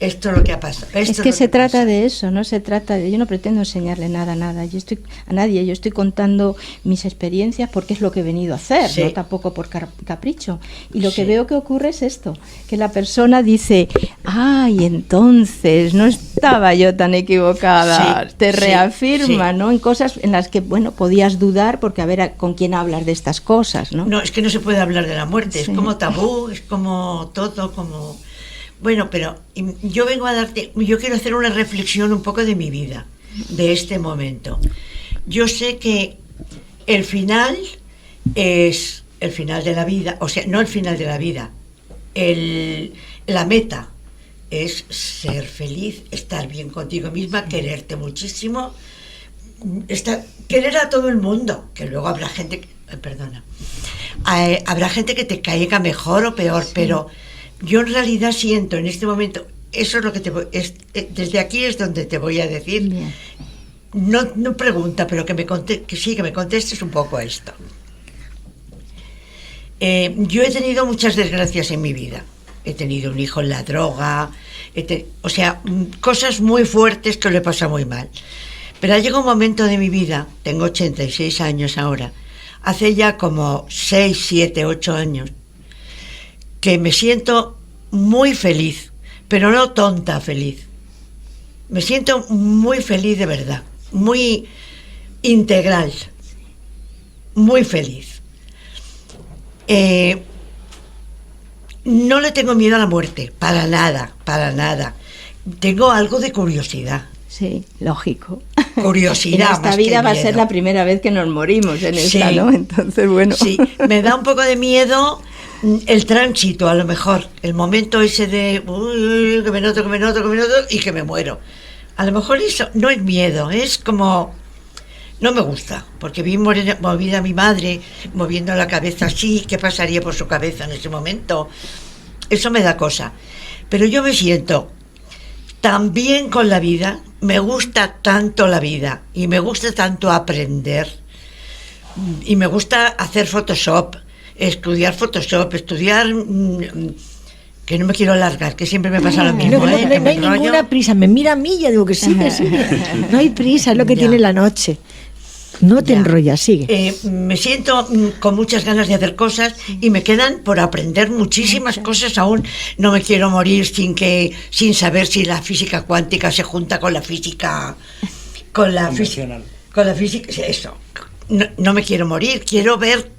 Esto es lo que ha pasado. Es que se trata de eso, no se trata de... Yo no pretendo enseñarle nada a nadie. Yo estoy contando mis experiencias porque es lo que he venido a hacer, sí. No tampoco por capricho. Y lo que veo que ocurre es esto, que la persona dice, ay, entonces no estaba yo tan equivocada. Te reafirma, ¿no? En cosas en las que, bueno, podías dudar porque a ver con quién hablas de estas cosas, ¿no? No, es que no se puede hablar de la muerte, es como tabú, es como todo, como... Bueno, pero yo quiero hacer una reflexión un poco de mi vida, de este momento. Yo sé que el final es el final de la vida, o sea, no el final de la vida, la meta es ser feliz, estar bien contigo misma, quererte muchísimo, querer a todo el mundo, que luego habrá gente, habrá gente que te caiga mejor o peor, pero... Yo en realidad siento en este momento, eso es lo que desde aquí es donde te voy a decir, no pregunta, pero que me contestes un poco a esto. Yo he tenido muchas desgracias en mi vida. He tenido un hijo en la droga, cosas muy fuertes que lo he pasado muy mal. Pero ha llegado un momento de mi vida, tengo 86 años ahora, hace ya como 6, 7, 8 años, que me siento muy feliz, pero no tonta feliz. Me siento muy feliz de verdad, muy integral, muy feliz. No le tengo miedo a la muerte, para nada. Tengo algo de curiosidad. Sí, lógico. Curiosidad. En esta vida va a ser la primera vez que nos morimos en esta, ¿no? Entonces, bueno. Sí, me da un poco de miedo el tránsito, a lo mejor, el momento ese de que me noto y que me muero. A lo mejor eso no es miedo, es como... No me gusta, porque vi movida a mi madre, moviendo la cabeza así, ¿qué pasaría por su cabeza en ese momento? Eso me da cosa. Pero yo me siento tan bien con la vida, me gusta tanto la vida, y me gusta tanto aprender, y me gusta hacer Photoshop, estudiar, que no me quiero alargar, que siempre me pasa lo mismo. No hay ninguna prisa, me mira a mí y ya digo que sigue. No hay prisa, es lo que tiene la noche. No te enrollas, sigue. Me siento con muchas ganas de hacer cosas y me quedan por aprender muchísimas cosas aún. No me quiero morir sin saber si la física cuántica se junta con la física... Con la física, eso. No me quiero morir, quiero ver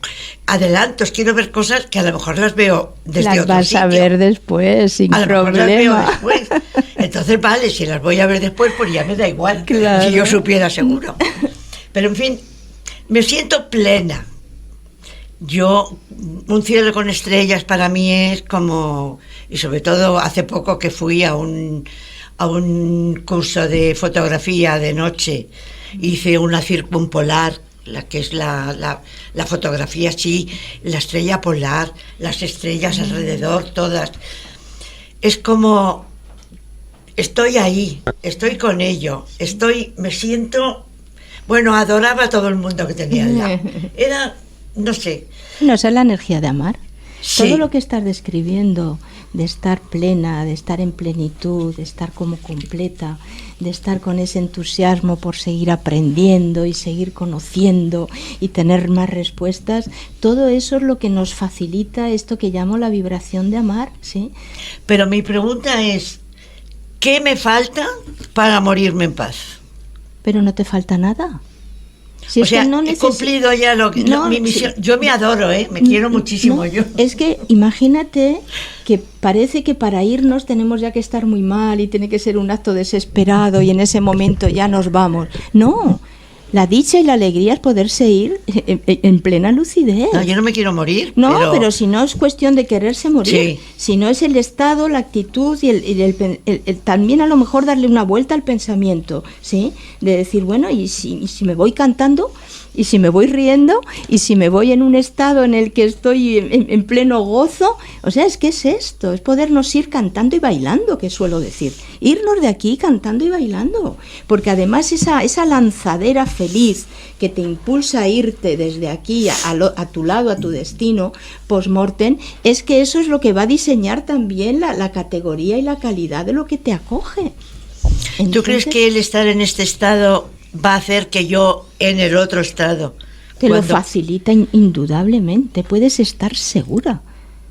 adelantos, quiero ver cosas que a lo mejor las veo desde otro sitio. Las vas a ver después, sin problema. Las veo después. Entonces, vale, si las voy a ver después, pues ya me da igual. Claro. Si yo supiera, seguro. Pero, en fin, me siento plena. Un cielo con estrellas para mí es como... Y sobre todo hace poco que fui a un curso de fotografía de noche. Hice una circumpolar, la que es la fotografía así, la estrella polar, las estrellas alrededor, todas. Es como, estoy ahí, estoy con ello, me siento, adoraba a todo el mundo que tenía al lado. Era, no sé. No, esa es la energía de amar. Sí. Todo lo que estás describiendo de estar plena, de estar en plenitud, de estar como completa, de estar con ese entusiasmo por seguir aprendiendo y seguir conociendo y tener más respuestas, todo eso es lo que nos facilita esto que llamo la vibración de amar, ¿sí? Pero mi pregunta es, ¿qué me falta para morirme en paz? Pero no te falta nada. Si o sea, he cumplido ya mi misión. Yo me adoro, me quiero muchísimo. Yo. Es que imagínate que parece que para irnos tenemos ya que estar muy mal y tiene que ser un acto desesperado y en ese momento ya nos vamos. No, la dicha y la alegría es poderse ir en plena lucidez. No, yo no me quiero morir. No, pero si no es cuestión de quererse morir, sí. Si no es el estado, la actitud y el también a lo mejor darle una vuelta al pensamiento, ¿sí? De decir, bueno, y si me voy cantando, y si me voy riendo, y si me voy en un estado en el que estoy en pleno gozo, o sea, es que es esto, es podernos ir cantando y bailando, que suelo decir, irnos de aquí cantando y bailando, porque además esa lanzadera feliz que te impulsa a irte desde aquí a tu lado, a tu destino, post-mortem, es que eso es lo que va a diseñar también la categoría y la calidad de lo que te acoge. Entonces, ¿tú crees que el estar en este estado va a hacer que yo en el otro estado? Te lo facilita indudablemente, puedes estar segura,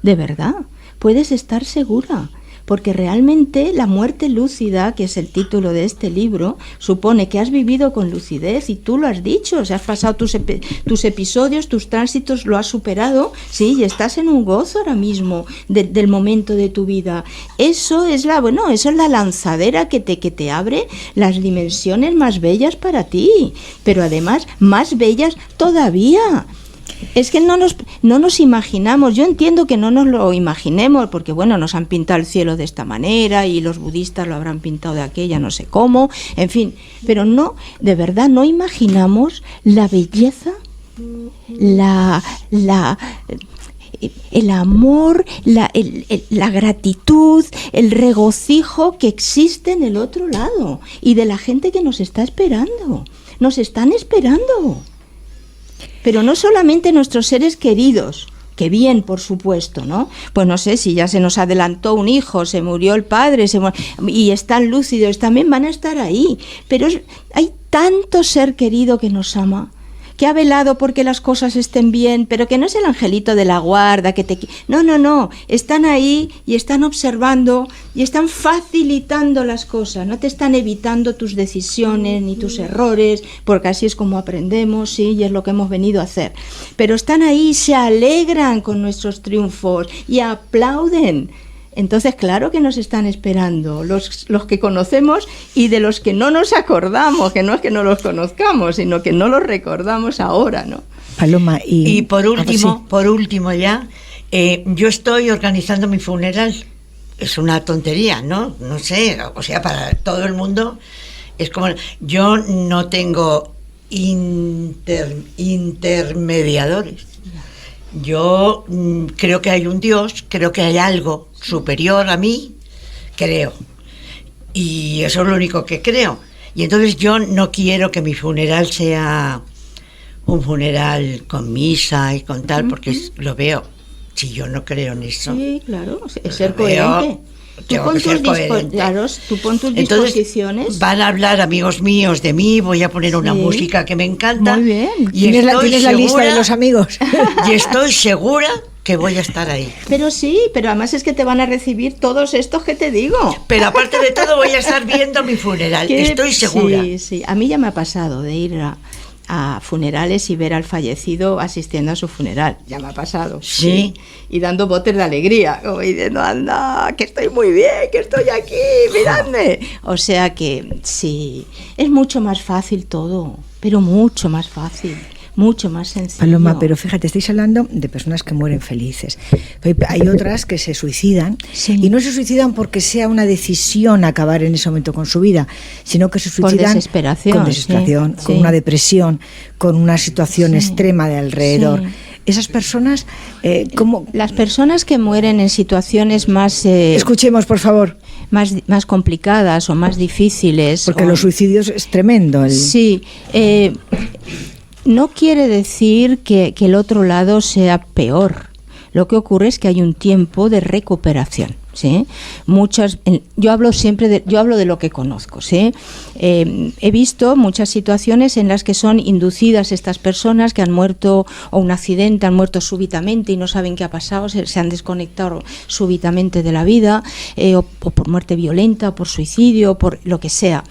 de verdad, puedes estar segura. Porque realmente la muerte lúcida, que es el título de este libro, supone que has vivido con lucidez y tú lo has dicho, o sea, has pasado tus episodios, tus tránsitos, lo has superado, sí, y estás en un gozo ahora mismo del momento de tu vida. Eso es la lanzadera que te abre las dimensiones más bellas para ti, pero además más bellas todavía. Es que no nos imaginamos, yo entiendo que no nos lo imaginemos, porque bueno, nos han pintado el cielo de esta manera y los budistas lo habrán pintado de aquella, no sé cómo, en fin, pero no, de verdad no imaginamos la belleza, el amor, la gratitud, el regocijo que existe en el otro lado y de la gente que nos está esperando, nos están esperando. Pero no solamente nuestros seres queridos, que bien, por supuesto, ¿no? Pues no sé, si ya se nos adelantó un hijo, se murió el padre, y están lúcidos, también van a estar ahí. Pero hay tanto ser querido que nos ama, que ha velado porque las cosas estén bien, pero que no es el angelito de la guarda, que te... No, están ahí y están observando y están facilitando las cosas, no te están evitando tus decisiones ni tus errores, porque así es como aprendemos, sí, y es lo que hemos venido a hacer. Pero están ahí y se alegran con nuestros triunfos y aplauden. Entonces, claro que nos están esperando, los que conocemos y de los que no nos acordamos, que no es que no los conozcamos, sino que no los recordamos ahora, ¿no? Paloma, y por último ya, yo estoy organizando mi funeral. Es una tontería, ¿no? No sé, o sea, para todo el mundo es como... Yo no tengo intermediadores. Yo creo que hay un Dios, creo que hay algo superior a mí, creo. Y eso es lo único que creo. Y entonces yo no quiero que mi funeral sea un funeral con misa y con tal, porque lo veo. Si yo no creo en eso. Sí, claro, es ser coherente. Tú pon tus disposiciones. Van a hablar amigos míos de mí, voy a poner una música que me encanta. Muy bien. Y ¿Tienes la lista de los amigos? Y estoy segura que voy a estar ahí. Pero sí, pero además es que te van a recibir todos estos que te digo. Pero aparte de todo voy a estar viendo mi funeral, estoy segura. Sí, a mí ya me ha pasado de ir a funerales y ver al fallecido asistiendo a su funeral, ya me ha pasado, sí, y dando botes de alegría, como diciendo, anda, que estoy muy bien, que estoy aquí, miradme. O sea que sí, es mucho más fácil todo, pero mucho más fácil, mucho más sencillo. Paloma, pero fíjate, estáis hablando de personas que mueren felices. Hay otras que se suicidan, sí, y no se suicidan porque sea una decisión acabar en ese momento con su vida, sino que se suicidan con desesperación, sí, con una depresión, con una situación extrema de alrededor. Sí. Esas personas, ¿cómo? Las personas que mueren en situaciones más... Escuchemos, por favor. Más complicadas o más difíciles. Porque los suicidios es tremendo. Sí, no quiere decir que el otro lado sea peor. Lo que ocurre es que hay un tiempo de recuperación. ¿sí? Yo hablo de lo que conozco, ¿sí? He visto muchas situaciones en las que son inducidas estas personas que han muerto, o un accidente, han muerto súbitamente y no saben qué ha pasado, se han desconectado súbitamente de la vida, o por muerte violenta, o por suicidio, o por lo que sea.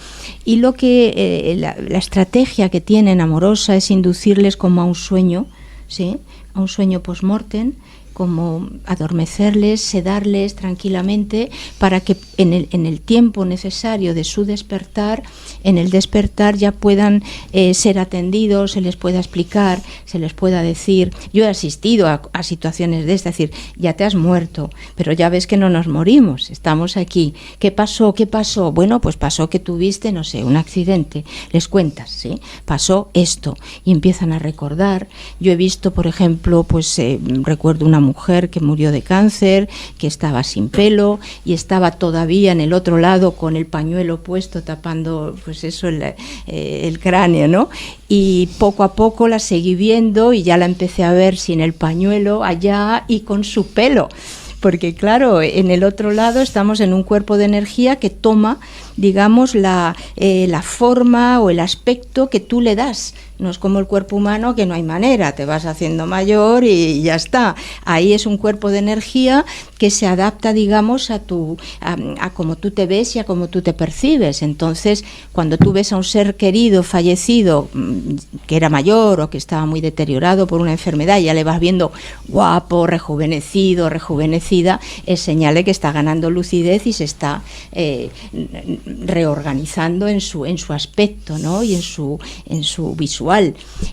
Y la estrategia que tienen amorosa es inducirles como a un sueño, ¿sí? A un sueño post-mortem, como adormecerles, sedarles tranquilamente para que en el tiempo necesario de su despertar, en el despertar ya puedan ser atendidos, se les pueda explicar, se les pueda decir. Yo he asistido a situaciones de estas, es decir, ya te has muerto, pero ya ves que no nos morimos, estamos aquí. ¿Qué pasó? ¿Qué pasó? Bueno, pues pasó que tuviste, no sé, un accidente. Les cuentas, ¿sí? Pasó esto y empiezan a recordar. Yo he visto, por ejemplo, pues recuerdo una mujer que murió de cáncer, que estaba sin pelo y estaba todavía en el otro lado con el pañuelo puesto tapando pues eso el cráneo, ¿no? Y poco a poco la seguí viendo y ya la empecé a ver sin el pañuelo allá y con su pelo. Porque claro, en el otro lado estamos en un cuerpo de energía que toma, digamos, la forma o el aspecto que tú le das. No es como el cuerpo humano, que no hay manera, te vas haciendo mayor y ya está. Ahí es un cuerpo de energía que se adapta, digamos, a cómo tú te ves y a cómo tú te percibes. Entonces, cuando tú ves a un ser querido fallecido, que era mayor o que estaba muy deteriorado por una enfermedad, y ya le vas viendo guapo, rejuvenecido, rejuvenecida, es señal de que está ganando lucidez y se está reorganizando en su aspecto, ¿no? Y en su visual.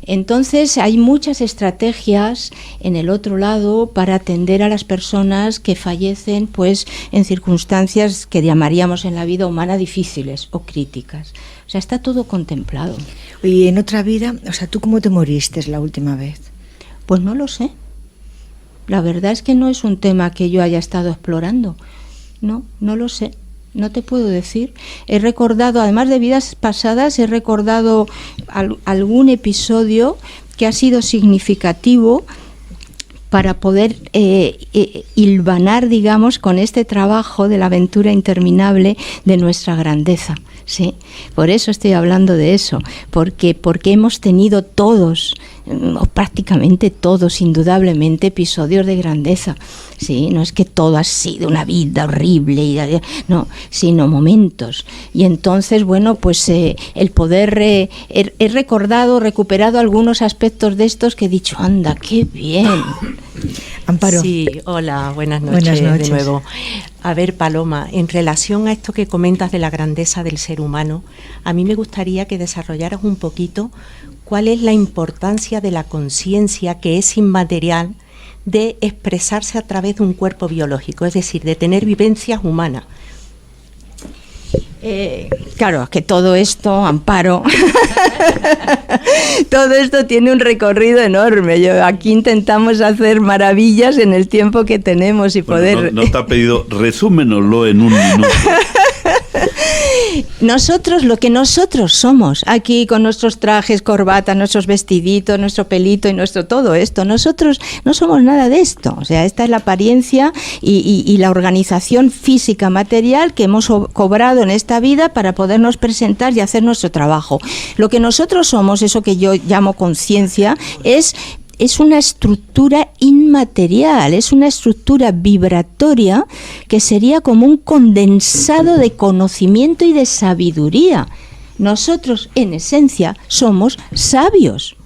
Entonces hay muchas estrategias en el otro lado para atender a las personas que fallecen pues en circunstancias que llamaríamos en la vida humana difíciles o críticas. O sea, está todo contemplado. Y en otra vida, o sea, ¿tú cómo te moriste la última vez? Pues no lo sé. La verdad es que no es un tema que yo haya estado explorando. No lo sé. No te puedo decir. He recordado, además de vidas pasadas, he recordado algún episodio que ha sido significativo para poder hilvanar, digamos, con este trabajo de la aventura interminable de nuestra grandeza. Sí, por eso estoy hablando de eso, porque hemos tenido todos, o prácticamente todos, indudablemente, episodios de grandeza. Sí, no es que todo ha sido una vida horrible, no, sino momentos. Y entonces, bueno, pues el poder, he recuperado algunos aspectos de estos que he dicho, anda, qué bien. Amparo. Sí, hola, buenas noches de nuevo. A ver, Paloma, en relación a esto que comentas de la grandeza del ser humano, a mí me gustaría que desarrollaras un poquito cuál es la importancia de la conciencia, que es inmaterial, de expresarse a través de un cuerpo biológico, es decir, de tener vivencias humanas. Claro, que todo esto, Amparo, todo esto tiene un recorrido enorme. Aquí intentamos hacer maravillas en el tiempo que tenemos y poder... No te ha pedido, resúmenoslo en un minuto. Nosotros, lo que nosotros somos, aquí con nuestros trajes, corbata, nuestros vestiditos, nuestro pelito y nuestro todo esto, nosotros no somos nada de esto. O sea, esta es la apariencia y la organización física material que hemos cobrado en esta vida para podernos presentar y hacer nuestro trabajo. Lo que nosotros somos, eso que yo llamo conciencia, es una estructura inmaterial, es una estructura vibratoria que sería como un condensado de conocimiento y de sabiduría. Nosotros, en esencia, somos sabios,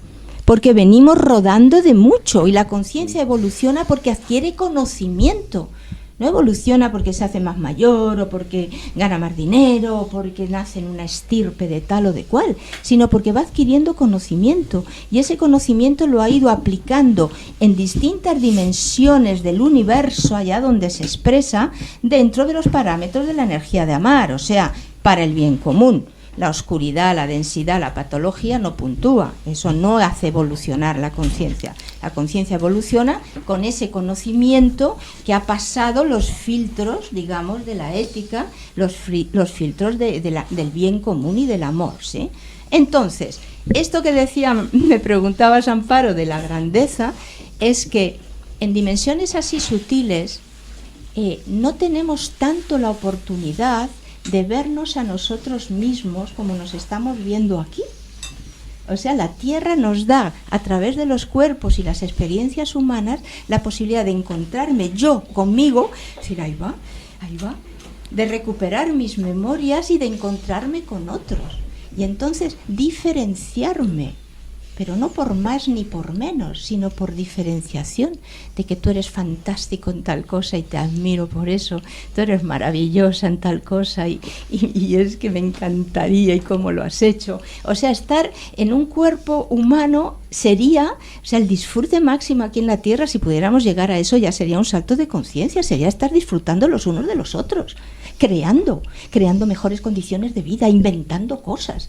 porque venimos rodando de mucho y la conciencia evoluciona porque adquiere conocimiento. No evoluciona porque se hace más mayor o porque gana más dinero o porque nace en una estirpe de tal o de cual, sino porque va adquiriendo conocimiento y ese conocimiento lo ha ido aplicando en distintas dimensiones del universo, allá donde se expresa, dentro de los parámetros de la energía de amar, o sea, para el bien común. La oscuridad, la densidad, la patología no puntúa, eso no hace evolucionar la conciencia. La conciencia evoluciona con ese conocimiento que ha pasado los filtros, digamos, de la ética, los filtros del bien común y del amor, ¿sí? Entonces, esto que decía, me preguntabas, Amparo, de la grandeza, es que en dimensiones así sutiles, no tenemos tanto la oportunidad de vernos a nosotros mismos como nos estamos viendo aquí. O sea, la Tierra nos da, a través de los cuerpos y las experiencias humanas, la posibilidad de encontrarme yo conmigo, decir, ahí va, de recuperar mis memorias y de encontrarme con otros. Y entonces diferenciarme, pero no por más ni por menos, sino por diferenciación, de que tú eres fantástico en tal cosa y te admiro por eso, tú eres maravillosa en tal cosa y es que me encantaría y cómo lo has hecho. O sea, estar en un cuerpo humano sería, o sea, el disfrute máximo aquí en la Tierra. Si pudiéramos llegar a eso, ya sería un salto de conciencia, sería estar disfrutando los unos de los otros, creando mejores condiciones de vida, inventando cosas,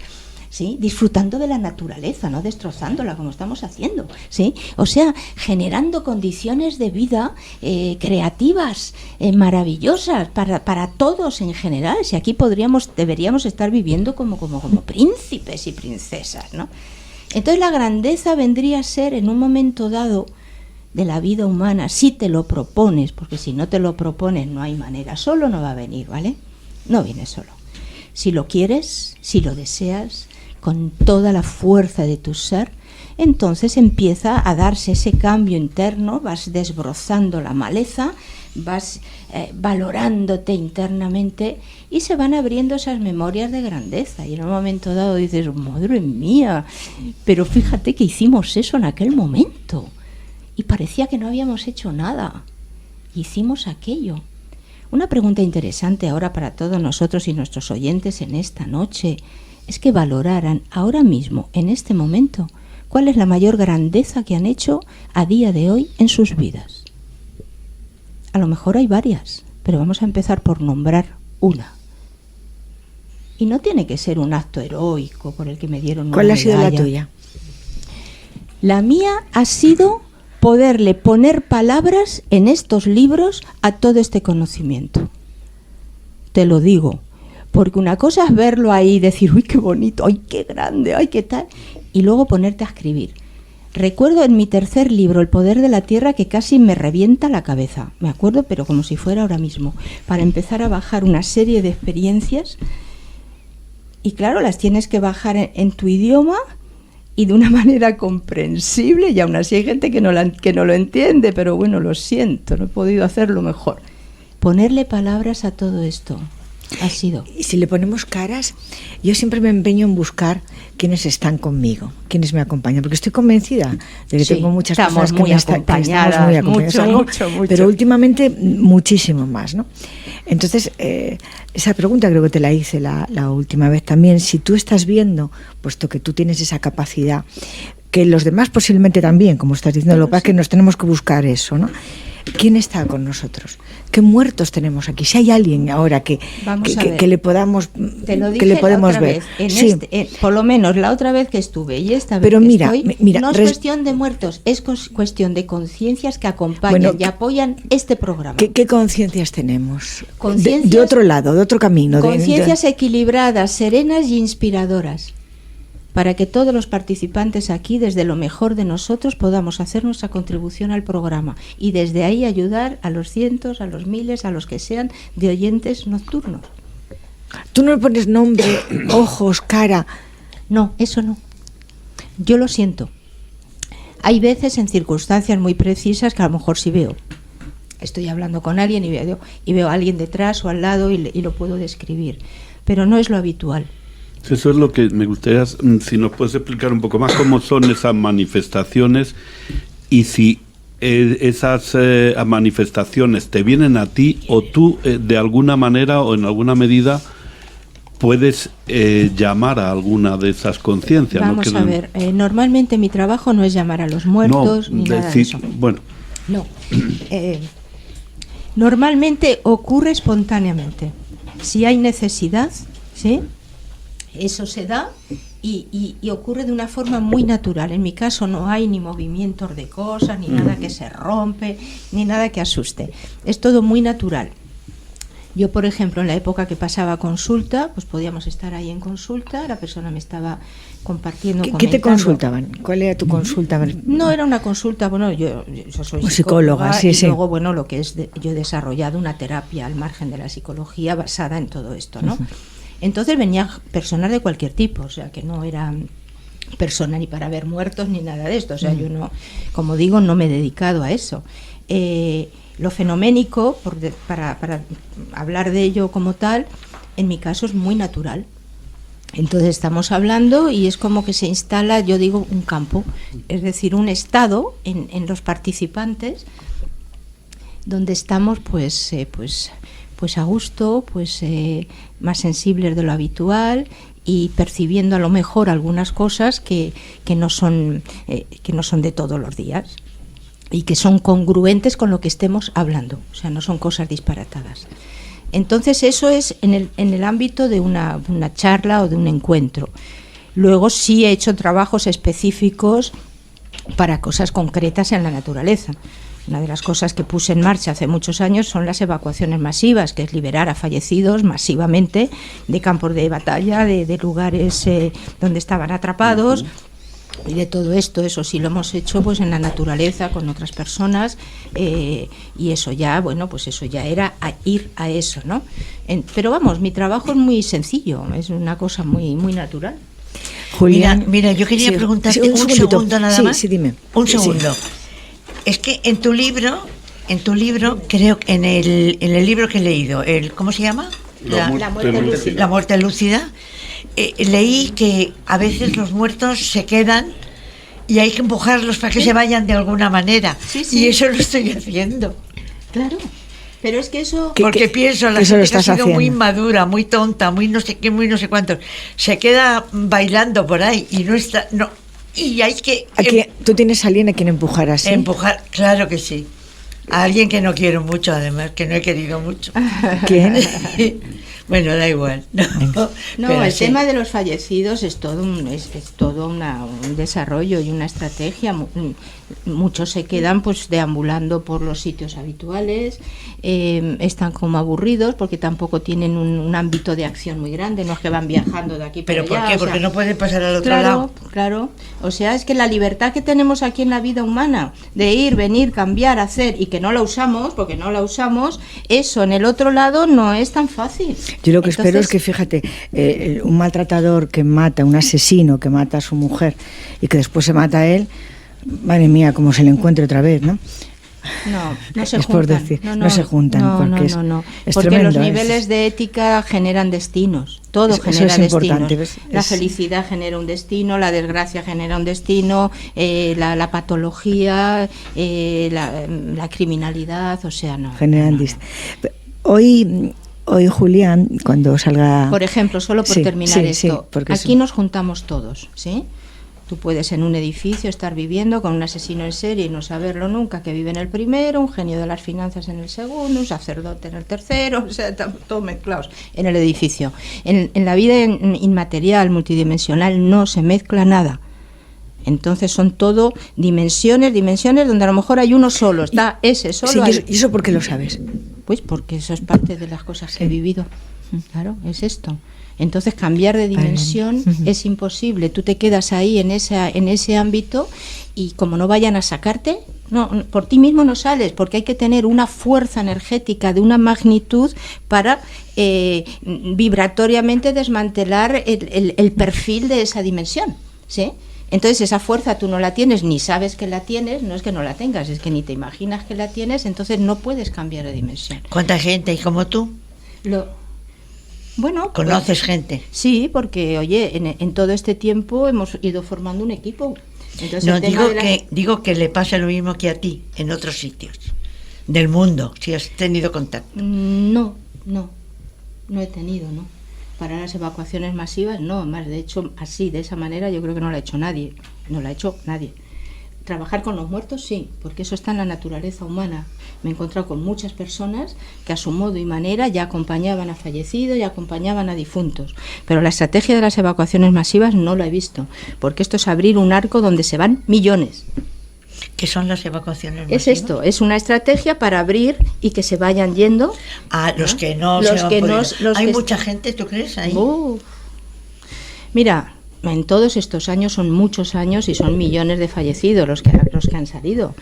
¿sí? Disfrutando de la naturaleza, no destrozándola como estamos haciendo, ¿sí? O sea, generando condiciones de vida creativas, maravillosas para todos en general. Si aquí deberíamos estar viviendo como príncipes y princesas, ¿no? Entonces la grandeza vendría a ser, en un momento dado de la vida humana, si te lo propones, porque si no te lo propones no hay manera, solo no va a venir, ¿vale? No viene solo. Si lo quieres, si lo deseas, con toda la fuerza de tu ser, entonces empieza a darse ese cambio interno, vas desbrozando la maleza, vas valorándote internamente y se van abriendo esas memorias de grandeza. Y en un momento dado dices, madre mía, pero fíjate que hicimos eso en aquel momento. Y parecía que no habíamos hecho nada. Hicimos aquello. Una pregunta interesante ahora para todos nosotros y nuestros oyentes en esta noche es que valoraran ahora mismo, en este momento, cuál es la mayor grandeza que han hecho a día de hoy en sus vidas. A lo mejor hay varias, pero vamos a empezar por nombrar una. Y no tiene que ser un acto heroico por el que me dieron una medalla. ¿Cuál ha sido la tuya? La mía ha sido poderle poner palabras en estos libros a todo este conocimiento. Te lo digo, porque una cosa es verlo ahí y decir, uy, qué bonito, ay, qué grande, ay, qué tal, y luego ponerte a escribir. Recuerdo en mi tercer libro, El poder de la tierra, que casi me revienta la cabeza. Me acuerdo, pero como si fuera ahora mismo, para empezar a bajar una serie de experiencias. Y claro, las tienes que bajar en tu idioma y de una manera comprensible, y aún así hay gente que no lo entiende, pero bueno, lo siento, no he podido hacerlo mejor. Ponerle palabras a todo esto ha sido. Y si le ponemos caras, yo siempre me empeño en buscar quienes están conmigo, quienes me acompañan, porque estoy convencida de que tengo muchas personas que estamos muy acompañadas, mucho. Pero últimamente muchísimo más, ¿no? Entonces, esa pregunta creo que te la hice la última vez también. Si tú estás viendo, puesto que tú tienes esa capacidad, que los demás posiblemente también, como estás diciendo, lo que pasa es que nos tenemos que buscar eso, ¿no? ¿Quién está con nosotros? ¿Qué muertos tenemos aquí? Si hay alguien ahora que le podamos Te lo dije que le podemos ver. Sí. Por lo menos la otra vez que estuve y esta vez. Pero mira, no es cuestión de muertos, es cuestión de conciencias que acompañan y apoyan este programa. ¿Qué conciencias tenemos? De otro lado, de otro camino. Conciencias equilibradas, serenas y inspiradoras, para que todos los participantes aquí, desde lo mejor de nosotros, podamos hacer nuestra contribución al programa y desde ahí ayudar a los cientos, a los miles, a los que sean de oyentes nocturnos. ¿Tú no le pones nombre, ojos, cara? No, eso no. Yo lo siento. Hay veces en circunstancias muy precisas que a lo mejor sí veo. Estoy hablando con alguien y veo a alguien detrás o al lado y lo puedo describir, pero no es lo habitual. Eso es lo que me gustaría, si nos puedes explicar un poco más cómo son esas manifestaciones y si esas manifestaciones te vienen a ti o tú de alguna manera o en alguna medida puedes llamar a alguna de esas conciencias. Vamos a ver, normalmente mi trabajo no es llamar a los muertos ni nada de eso. Bueno. No. Normalmente ocurre espontáneamente. Si hay necesidad, ¿sí?, eso se da y ocurre de una forma muy natural. En mi caso no hay ni movimientos de cosas, ni nada que se rompe, ni nada que asuste. Es todo muy natural. Yo, por ejemplo, en la época que pasaba consulta, pues podíamos estar ahí en consulta, la persona me estaba compartiendo. ¿Qué te consultaban? ¿Cuál era tu consulta? No era una consulta, bueno, yo soy psicóloga, sí, y luego, bueno, lo que es, yo he desarrollado una terapia al margen de la psicología basada en todo esto, ¿no? Entonces venía personas de cualquier tipo, o sea, que no eran persona ni para ver muertos ni nada de esto, o sea, yo no, como digo, no me he dedicado a eso. Lo fenoménico, para hablar de ello como tal, en mi caso es muy natural. Entonces estamos hablando y es como que se instala, yo digo, un campo, es decir, un estado en los participantes donde estamos pues a gusto, más sensibles de lo habitual y percibiendo a lo mejor algunas cosas que no son de todos los días y que son congruentes con lo que estemos hablando, o sea, no son cosas disparatadas. Entonces eso es en el ámbito de una charla o de un encuentro. Luego sí he hecho trabajos específicos para cosas concretas en la naturaleza. Una de las cosas que puse en marcha hace muchos años son las evacuaciones masivas, que es liberar a fallecidos masivamente de campos de batalla, de lugares donde estaban atrapados. Y de todo esto, eso sí lo hemos hecho pues en la naturaleza con otras personas, y eso ya, bueno, pues eso ya era ir a eso, ¿no? Pero vamos, mi trabajo es muy sencillo, es una cosa muy muy natural. Julián, mira, yo quería preguntarte un segundo nada más. Sí, dime. Un segundo. Es que en tu libro, creo que en el libro que he leído, ¿cómo se llama? La muerte lúcida. Leí que a veces los muertos se quedan y hay que empujarlos para que se vayan de alguna manera. Sí. Y eso lo estoy haciendo. Claro. Pero es que eso... Porque pienso, la gente que ha sido muy inmadura, muy tonta, muy no sé qué, muy no sé cuántos, se queda bailando por ahí y no está... No, y hay que... ¿Tú tienes a alguien a quien empujar así? Empujar, claro que sí. A alguien que no quiero mucho, además, que no he querido mucho. ¿Quién? Bueno, da igual. No, el tema de los fallecidos es todo un desarrollo y una estrategia. Muchos se quedan pues deambulando por los sitios habituales, están como aburridos porque tampoco tienen un ámbito de acción muy grande, no es que van viajando de aquí para allá. ¿Pero por qué? Porque no pueden pasar al otro lado. Claro, o sea, es que la libertad que tenemos aquí en la vida humana de ir, venir, cambiar, hacer y que no la usamos, porque no la usamos, eso en el otro lado no es tan fácil. Yo lo que espero es que, fíjate, un maltratador que mata, un asesino que mata a su mujer y que después se mata a él, madre mía, como se le encuentre otra vez, ¿no? No se es juntan. Por decir, no se juntan. Porque es porque tremendo, los niveles de ética generan destinos. Todo genera destinos. La felicidad genera un destino, la desgracia genera un destino, la patología, la criminalidad, o sea, no. Generan destinos. Hoy, Julián, cuando salga... Por ejemplo, solo por terminar esto, aquí nos juntamos todos, ¿sí? Tú puedes en un edificio estar viviendo con un asesino en serie y no saberlo nunca, que vive en el primero, un genio de las finanzas en el segundo, un sacerdote en el tercero, o sea, todos mezclados en el edificio. En la vida inmaterial, multidimensional, no se mezcla nada. Entonces son todo dimensiones donde a lo mejor hay uno solo, está ese solo. Sí, ¿y eso por qué lo sabes? Pues porque eso es parte de las cosas que he vivido. Claro, es esto. Entonces cambiar de dimensión es imposible. Tú te quedas ahí en ese ámbito y como no vayan a sacarte, por ti mismo no sales, porque hay que tener una fuerza energética de una magnitud para vibratoriamente desmantelar el perfil de esa dimensión, ¿sí? Entonces esa fuerza tú no la tienes, ni sabes que la tienes, no es que no la tengas, es que ni te imaginas que la tienes, entonces no puedes cambiar de dimensión. ¿Cuánta gente hay como tú? Bueno, ¿conoces gente? Sí, porque oye, en todo este tiempo hemos ido formando un equipo. Entonces, no, digo que le pasa lo mismo que a ti en otros sitios del mundo, si has tenido contacto. No he tenido, ¿no? Para las evacuaciones masivas, no, más de hecho, así, de esa manera, yo creo que no lo ha hecho nadie. Trabajar con los muertos, sí, porque eso está en la naturaleza humana. Me he encontrado con muchas personas que a su modo y manera ya acompañaban a fallecidos, ya acompañaban a difuntos. Pero la estrategia de las evacuaciones masivas no la he visto, porque esto es abrir un arco donde se van millones. ¿Qué son las evacuaciones masivas? Es esto, es una estrategia para abrir y que se vayan yendo. Los que no los se que van no, Hay mucha gente, ¿tú crees? Ahí. Mira, en todos estos años son muchos años y son millones de fallecidos los que han salido.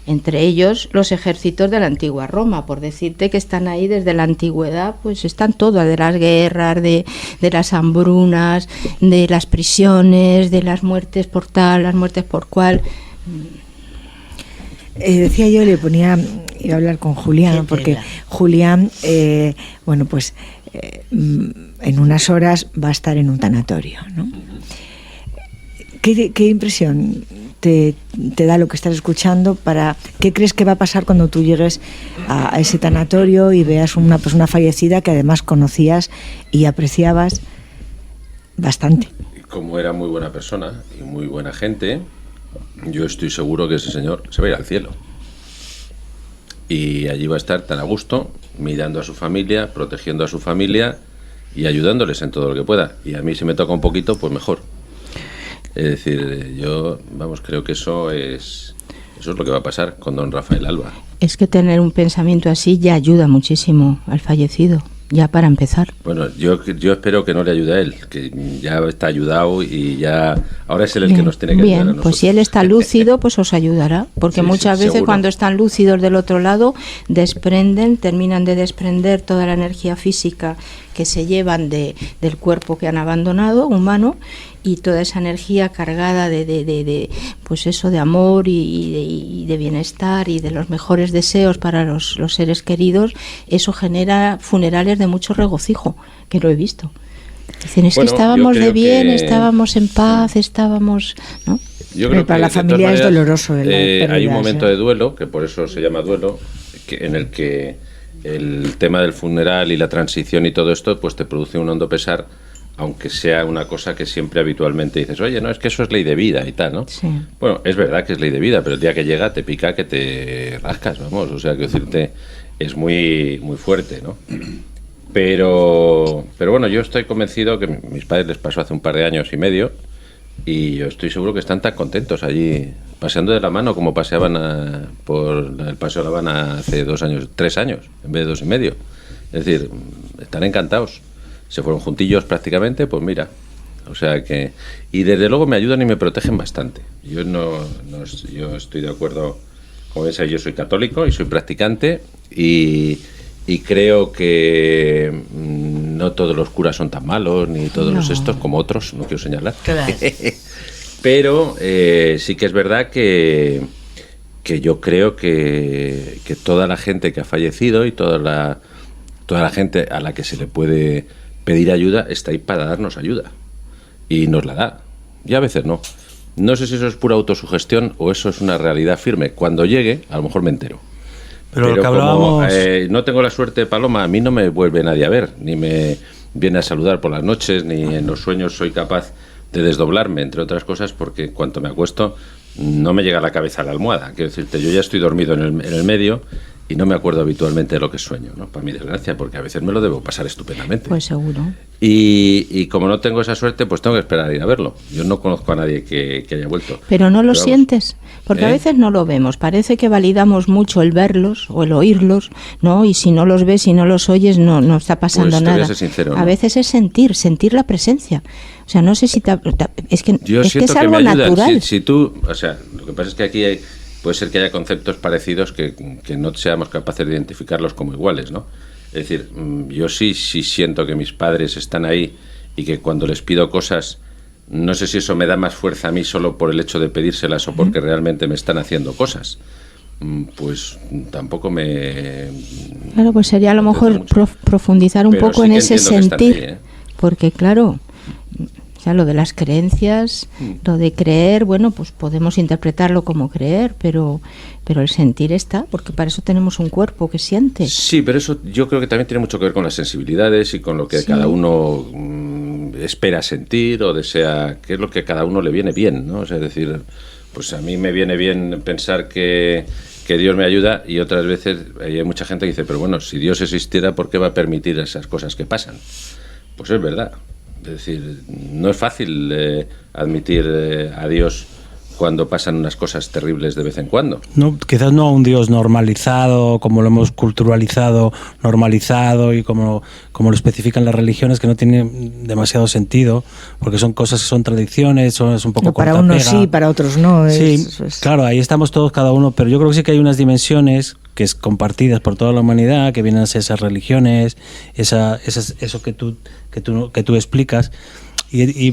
Entre ellos los ejércitos de la antigua Roma, por decirte que están ahí desde la antigüedad, pues están todas, de las guerras, de las hambrunas, de las prisiones, de las muertes por tal, las muertes por cual. Decía yo, iba a hablar con Julián, porque Julián, bueno, pues en unas horas va a estar en un tanatorio, ¿no? ¿Qué impresión te da lo que estás escuchando? ¿Qué crees que va a pasar cuando tú llegues a ese tanatorio y veas una persona fallecida que además conocías y apreciabas bastante? Como era muy buena persona y muy buena gente, yo estoy seguro que ese señor se va a ir al cielo. Y allí va a estar tan a gusto, mirando a su familia, protegiendo a su familia y ayudándoles en todo lo que pueda. Y a mí, si me toca un poquito, pues mejor. Es decir, yo, creo que eso es lo que va a pasar con don Rafael Alba. Es que tener un pensamiento así ya ayuda muchísimo al fallecido, ya para empezar. Bueno, yo espero que no le ayude a él, que ya está ayudado y ya ahora es él el que nos tiene que ayudar a nosotros. Pues si él está lúcido, pues os ayudará, porque muchas veces seguro. Cuando están lúcidos del otro lado, terminan de desprender toda la energía física que se llevan del cuerpo que han abandonado, humano, y toda esa energía cargada pues eso, de amor y de bienestar y de los mejores deseos para los seres queridos, eso genera funerales de mucho regocijo, que lo he visto. Dicen, es que estábamos de bien, estábamos en paz, estábamos, ¿no? Yo creo para que la familia es doloroso. Hay un momento de duelo, que por eso se llama duelo, en el que el tema del funeral y la transición y todo esto, pues te produce un hondo pesar, aunque sea una cosa que siempre habitualmente dices, oye, no, es que eso es ley de vida y tal, ¿no? Sí. Bueno, es verdad que es ley de vida, pero el día que llega te pica que te rascas, vamos, o sea, que decirte, es muy, muy fuerte, ¿no? Pero bueno, yo estoy convencido que mis padres les pasó hace un par de años y medio, y yo estoy seguro que están tan contentos allí, paseando de la mano como paseaban por el Paseo de La Habana hace 3 años, en vez de 2 y medio. Es decir, están encantados. Se fueron juntillos prácticamente, pues mira. O sea que... Y desde luego me ayudan y me protegen bastante. Yo yo estoy de acuerdo, como ves, yo soy católico y soy practicante y creo que no todos los curas son tan malos, ni todos los estos como otros, no quiero señalar. Claro. Pero sí que es verdad que yo creo que toda la gente que ha fallecido y toda la gente a la que se le puede pedir ayuda está ahí para darnos ayuda. Y nos la da. Y a veces no. No sé si eso es pura autosugestión o eso es una realidad firme. Cuando llegue, a lo mejor me entero. Pero lo que hablábamos... como no tengo la suerte, Paloma, a mí no me vuelve nadie a ver, ni me viene a saludar por las noches, ni en los sueños soy capaz de desdoblarme, entre otras cosas, porque cuando me acuesto no me llega a la cabeza la almohada. Quiero decirte, yo ya estoy dormido en el medio y no me acuerdo habitualmente de lo que sueño, ¿no? Para mi desgracia, porque a veces me lo debo pasar estupendamente. Pues seguro. Y como no tengo esa suerte, pues tengo que esperar a ir a verlo. Yo no conozco a nadie que haya vuelto. Pero no lo sientes, porque a veces no lo vemos. Parece que validamos mucho el verlos o el oírlos, ¿no? Y si no los ves y no los oyes, no está pasando pues nada. Voy a ser sincero, ¿no? A veces es sentir la presencia. O sea, no sé si es que es algo natural. Si tú, o sea, lo que pasa es que aquí puede ser que haya conceptos parecidos que no seamos capaces de identificarlos como iguales, ¿no? Es decir, yo sí siento que mis padres están ahí y que cuando les pido cosas, no sé si eso me da más fuerza a mí solo por el hecho de pedírselas o porque realmente me están haciendo cosas. Pues tampoco me... Claro, pues sería a lo mejor profundizar un poco sí en que ese sentir, porque claro... O sea, lo de las creencias, lo de creer, bueno, pues podemos interpretarlo como creer, pero el sentir está, porque para eso tenemos un cuerpo que siente. Sí, pero eso yo creo que también tiene mucho que ver con las sensibilidades y con lo que cada uno espera sentir o desea, que es lo que a cada uno le viene bien, ¿no? O sea, es decir, pues a mí me viene bien pensar que Dios me ayuda y otras veces hay mucha gente que dice, pero bueno, si Dios existiera, ¿por qué va a permitir esas cosas que pasan? Pues es verdad. Es decir, no es fácil admitir a Dios cuando pasan unas cosas terribles de vez en cuando. No, quizás no a un Dios normalizado, como lo hemos culturalizado, normalizado y como lo especifican las religiones, que no tiene demasiado sentido, porque son cosas que son tradiciones, es un poco para unos sí, para otros no. Sí, claro, ahí estamos todos cada uno, pero yo creo que sí que hay unas dimensiones que es compartidas por toda la humanidad, que vienen a ser esas religiones, eso que tú explicas.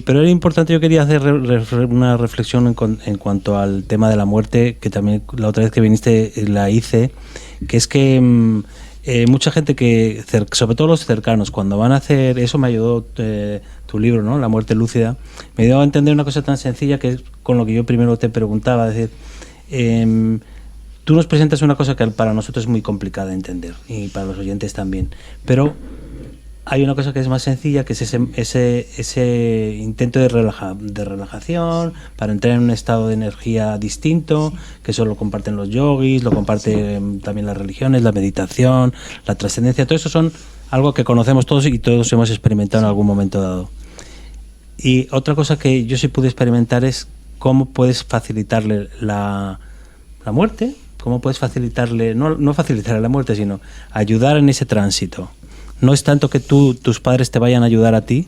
Pero era importante, yo quería hacer una reflexión en cuanto al tema de la muerte, que también la otra vez que viniste la hice, que es que mucha gente que, sobre todo los cercanos, cuando van a hacer, eso me ayudó tu libro, ¿no? La muerte lúcida, me dio a entender una cosa tan sencilla que es con lo que yo primero te preguntaba, es decir, tú nos presentas una cosa que para nosotros es muy complicada de entender y para los oyentes también, pero hay una cosa que es más sencilla, que es ese intento de relajación para entrar en un estado de energía distinto, que eso lo comparten los yogis, lo comparten también las religiones, la meditación, la trascendencia, todo eso son algo que conocemos todos y todos hemos experimentado en algún momento dado. Y otra cosa que yo sí pude experimentar es cómo puedes facilitarle la muerte, cómo puedes facilitarle, no facilitarle la muerte, sino ayudar en ese tránsito. No es tanto que tus padres te vayan a ayudar a ti,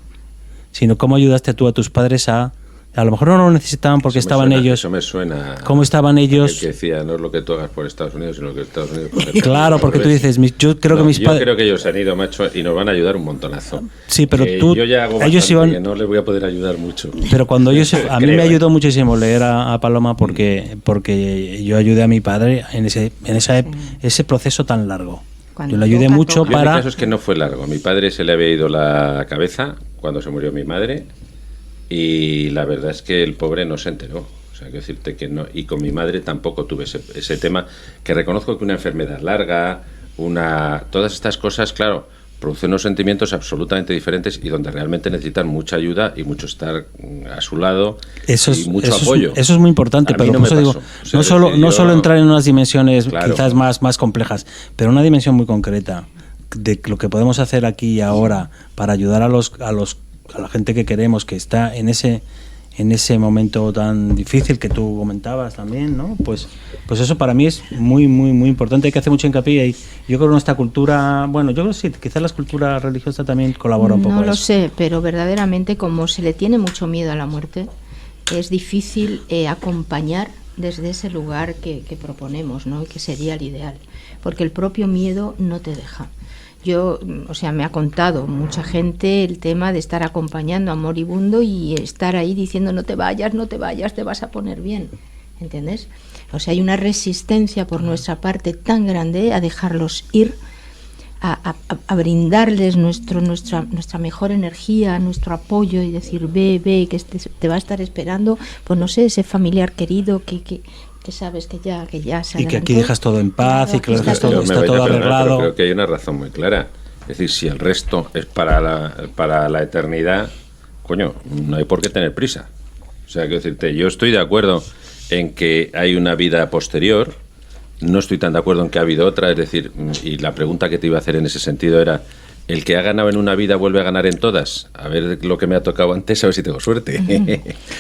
sino cómo ayudaste tú a tus padres a lo mejor no lo necesitaban porque ellos. Eso me suena. ¿Cómo estaban ellos? El que decía, no es lo que tú hagas por Estados Unidos, sino lo que Estados Unidos por Estados Claro, porque tú dices, yo creo que mis padres. Yo creo que ellos han ido, macho, y nos van a ayudar un montonazo. Sí, pero yo ya hago ellos iban. Que no les voy a poder ayudar mucho. Pero cuando ellos, a mí me ayudó muchísimo leer a Paloma porque yo ayudé a mi padre en ese proceso tan largo. Yo le ayudé mucho para. El caso es que no fue largo. A mi padre se le había ido la cabeza cuando se murió mi madre. Y la verdad es que el pobre no se enteró. O sea, quiero decirte que no. Y con mi madre tampoco tuve ese tema, que reconozco que una enfermedad larga, todas estas cosas, claro, producen unos sentimientos absolutamente diferentes y donde realmente necesitan mucha ayuda y mucho estar a su lado y mucho apoyo. Eso es muy importante, pero por eso digo, no solo entrar en unas dimensiones quizás más complejas, pero una dimensión muy concreta de lo que podemos hacer aquí y ahora para ayudar a la gente que queremos, que está en ese momento tan difícil que tú comentabas también, ¿no? Pues eso para mí es muy, muy, muy importante. Hay que hacer mucho hincapié y yo creo que nuestra cultura, bueno, yo creo que sí, quizás la cultura religiosa también colabora un poco. No lo sé, pero verdaderamente como se le tiene mucho miedo a la muerte, es difícil acompañar desde ese lugar que proponemos, ¿no? Y que sería el ideal, porque el propio miedo no te deja. Me ha contado mucha gente el tema de estar acompañando a moribundo y estar ahí diciendo no te vayas, te vas a poner bien, ¿entiendes? O sea, hay una resistencia por nuestra parte tan grande a dejarlos ir, a brindarles nuestra mejor energía, nuestro apoyo y decir ve, que te va a estar esperando, pues no sé, ese familiar querido que sabes que ya se adelantó. Y que aquí dejas todo en paz y que lo dejas todo, está todo arreglado. Pero creo que hay una razón muy clara. Es decir, si el resto es para la eternidad, coño, no hay por qué tener prisa. O sea, quiero decirte, yo estoy de acuerdo en que hay una vida posterior, no estoy tan de acuerdo en que ha habido otra, es decir, y la pregunta que te iba a hacer en ese sentido era, ¿el que ha ganado en una vida vuelve a ganar en todas? A ver lo que me ha tocado antes, a ver si tengo suerte.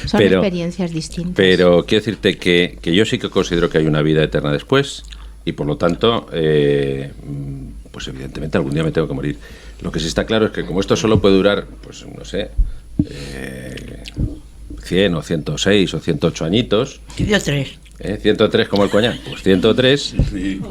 Son experiencias distintas. Pero quiero decirte que yo sí que considero que hay una vida eterna después y por lo tanto, pues evidentemente algún día me tengo que morir. Lo que sí está claro es que como esto solo puede durar, pues no sé, 100 o 106 o 108 añitos. Y dio 3. 103 como el coñac, pues 103,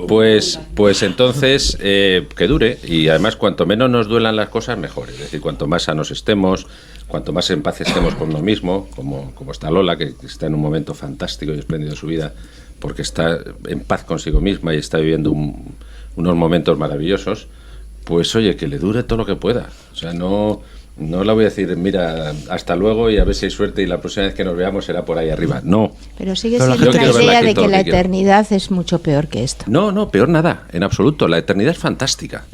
pues entonces que dure, y además cuanto menos nos duelan las cosas mejor, es decir, cuanto más sanos estemos, cuanto más en paz estemos con uno mismo, como está Lola, que está en un momento fantástico y espléndido de su vida, porque está en paz consigo misma y está viviendo unos momentos maravillosos, pues oye, que le dure todo lo que pueda, o sea, no la voy a decir, mira, hasta luego y a ver si hay suerte y la próxima vez que nos veamos será por ahí arriba. No. Pero sigue siendo la idea de que la eternidad es mucho peor que esto. No, peor nada, en absoluto. La eternidad es fantástica.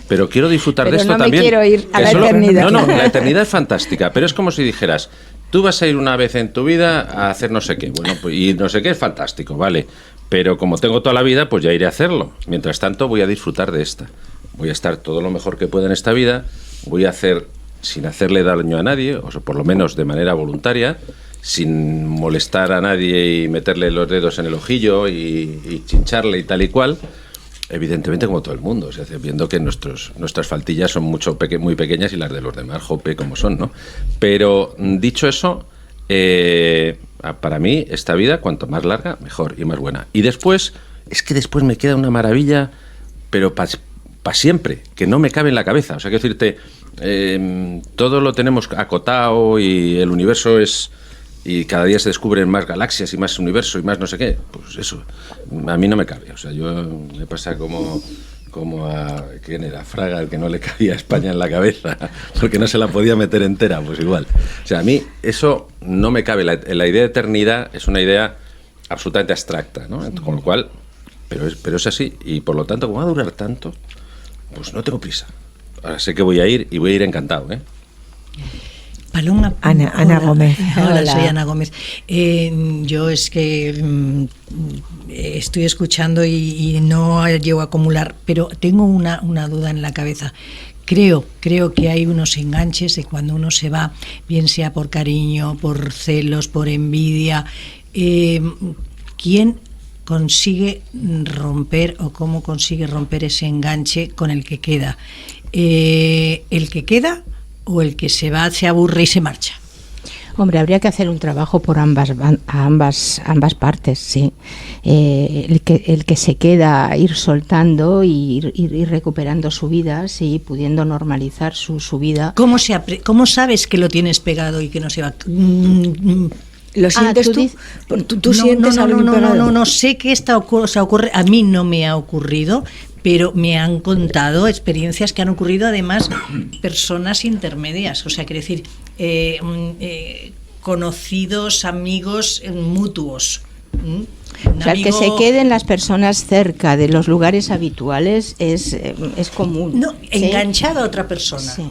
Pero quiero disfrutar de esto no también. Quiero ir a la eternidad. No, la eternidad es fantástica, pero es como si dijeras, tú vas a ir una vez en tu vida a hacer no sé qué. Bueno, pues, y no sé qué es fantástico, vale. Pero como tengo toda la vida, pues ya iré a hacerlo. Mientras tanto, voy a disfrutar de esta. Voy a estar todo lo mejor que pueda en esta vida. Voy a hacer sin hacerle daño a nadie, o por lo menos de manera voluntaria, sin molestar a nadie y meterle los dedos en el ojillo y chincharle y tal y cual, evidentemente como todo el mundo, o sea, viendo que nuestras faltillas son muy pequeñas y las de los demás, jope, como son, ¿no? Pero dicho eso, para mí esta vida cuanto más larga, mejor y más buena. Y después, es que después me queda una maravilla, pero para siempre, que no me cabe en la cabeza. O sea, quiero decirte, todo lo tenemos acotado y el universo y cada día se descubren más galaxias y más universo y más no sé qué. Pues eso, a mí no me cabe. O sea, yo me pasa como a ¿quién era? Fraga, el que no le cabía a España en la cabeza porque no se la podía meter entera, pues igual. O sea, a mí eso no me cabe. La idea de eternidad es una idea absolutamente abstracta, ¿no? Con lo cual, pero es así, y por lo tanto, como va a durar tanto, pues no tengo prisa. Ahora sé que voy a ir y voy a ir encantado, ¿eh? Paloma. Ana Gómez. Hola, soy Ana Gómez. Yo es que estoy escuchando y no llego a acumular, pero tengo una duda en la cabeza. Creo que hay unos enganches de cuando uno se va, bien sea por cariño, por celos, por envidia. ¿Quién consigue romper o cómo consigue romper ese enganche con el que queda? ¿El que queda o el que se va, se aburre y se marcha? Hombre, habría que hacer un trabajo por ambas partes, sí. El que se queda, ir soltando y ir recuperando su vida, sí, pudiendo normalizar su vida. ¿Cómo sabes que lo tienes pegado y que no se va? ¿Lo sientes tú sientes algo pegado? No sé que esta cosa ocurre. A mí no me ha ocurrido, pero me han contado experiencias que han ocurrido, además, personas intermedias. O sea, quiere decir, conocidos, amigos mutuos. O sea, el que se queden las personas cerca de los lugares habituales es común. No, enganchado a otra persona. Sí.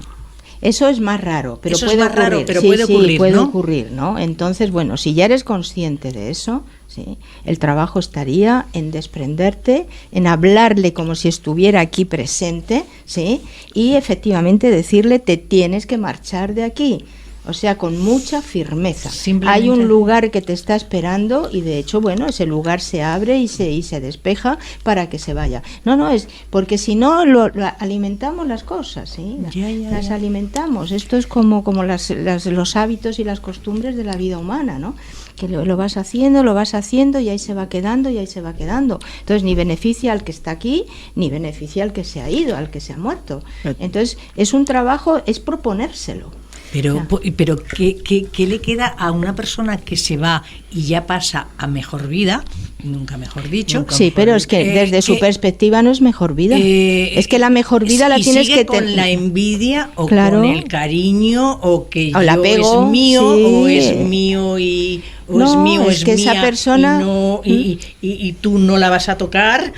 Eso es más raro, pero eso puede es más ocurrir. Raro, pero puede ocurrir, puede ¿no? ocurrir, ¿no? Entonces, bueno, si ya eres consciente de eso, sí, el trabajo estaría en desprenderte, en hablarle como si estuviera aquí presente, sí, y efectivamente decirle te tienes que marchar de aquí. O sea, con mucha firmeza. Hay un lugar que te está esperando y de hecho, bueno, ese lugar se abre y se despeja para que se vaya. No, es porque si no alimentamos las cosas, ¿sí? Las alimentamos. Esto es como los hábitos y las costumbres de la vida humana, ¿no? Que lo vas haciendo y ahí se va quedando y ahí se va quedando. Entonces ni beneficia al que está aquí, ni beneficia al que se ha ido, al que se ha muerto. Entonces es un trabajo, es proponérselo. Pero ¿qué le queda a una persona que se va y ya pasa a mejor vida? Nunca mejor dicho. Sí, pero es que desde su perspectiva no es mejor vida. Es que la mejor vida la tienes que tener. Con la envidia o claro, con el cariño o que o yo apego, es mío sí, o es mío y o no, es mío es que mía, esa persona y tú no la vas a tocar.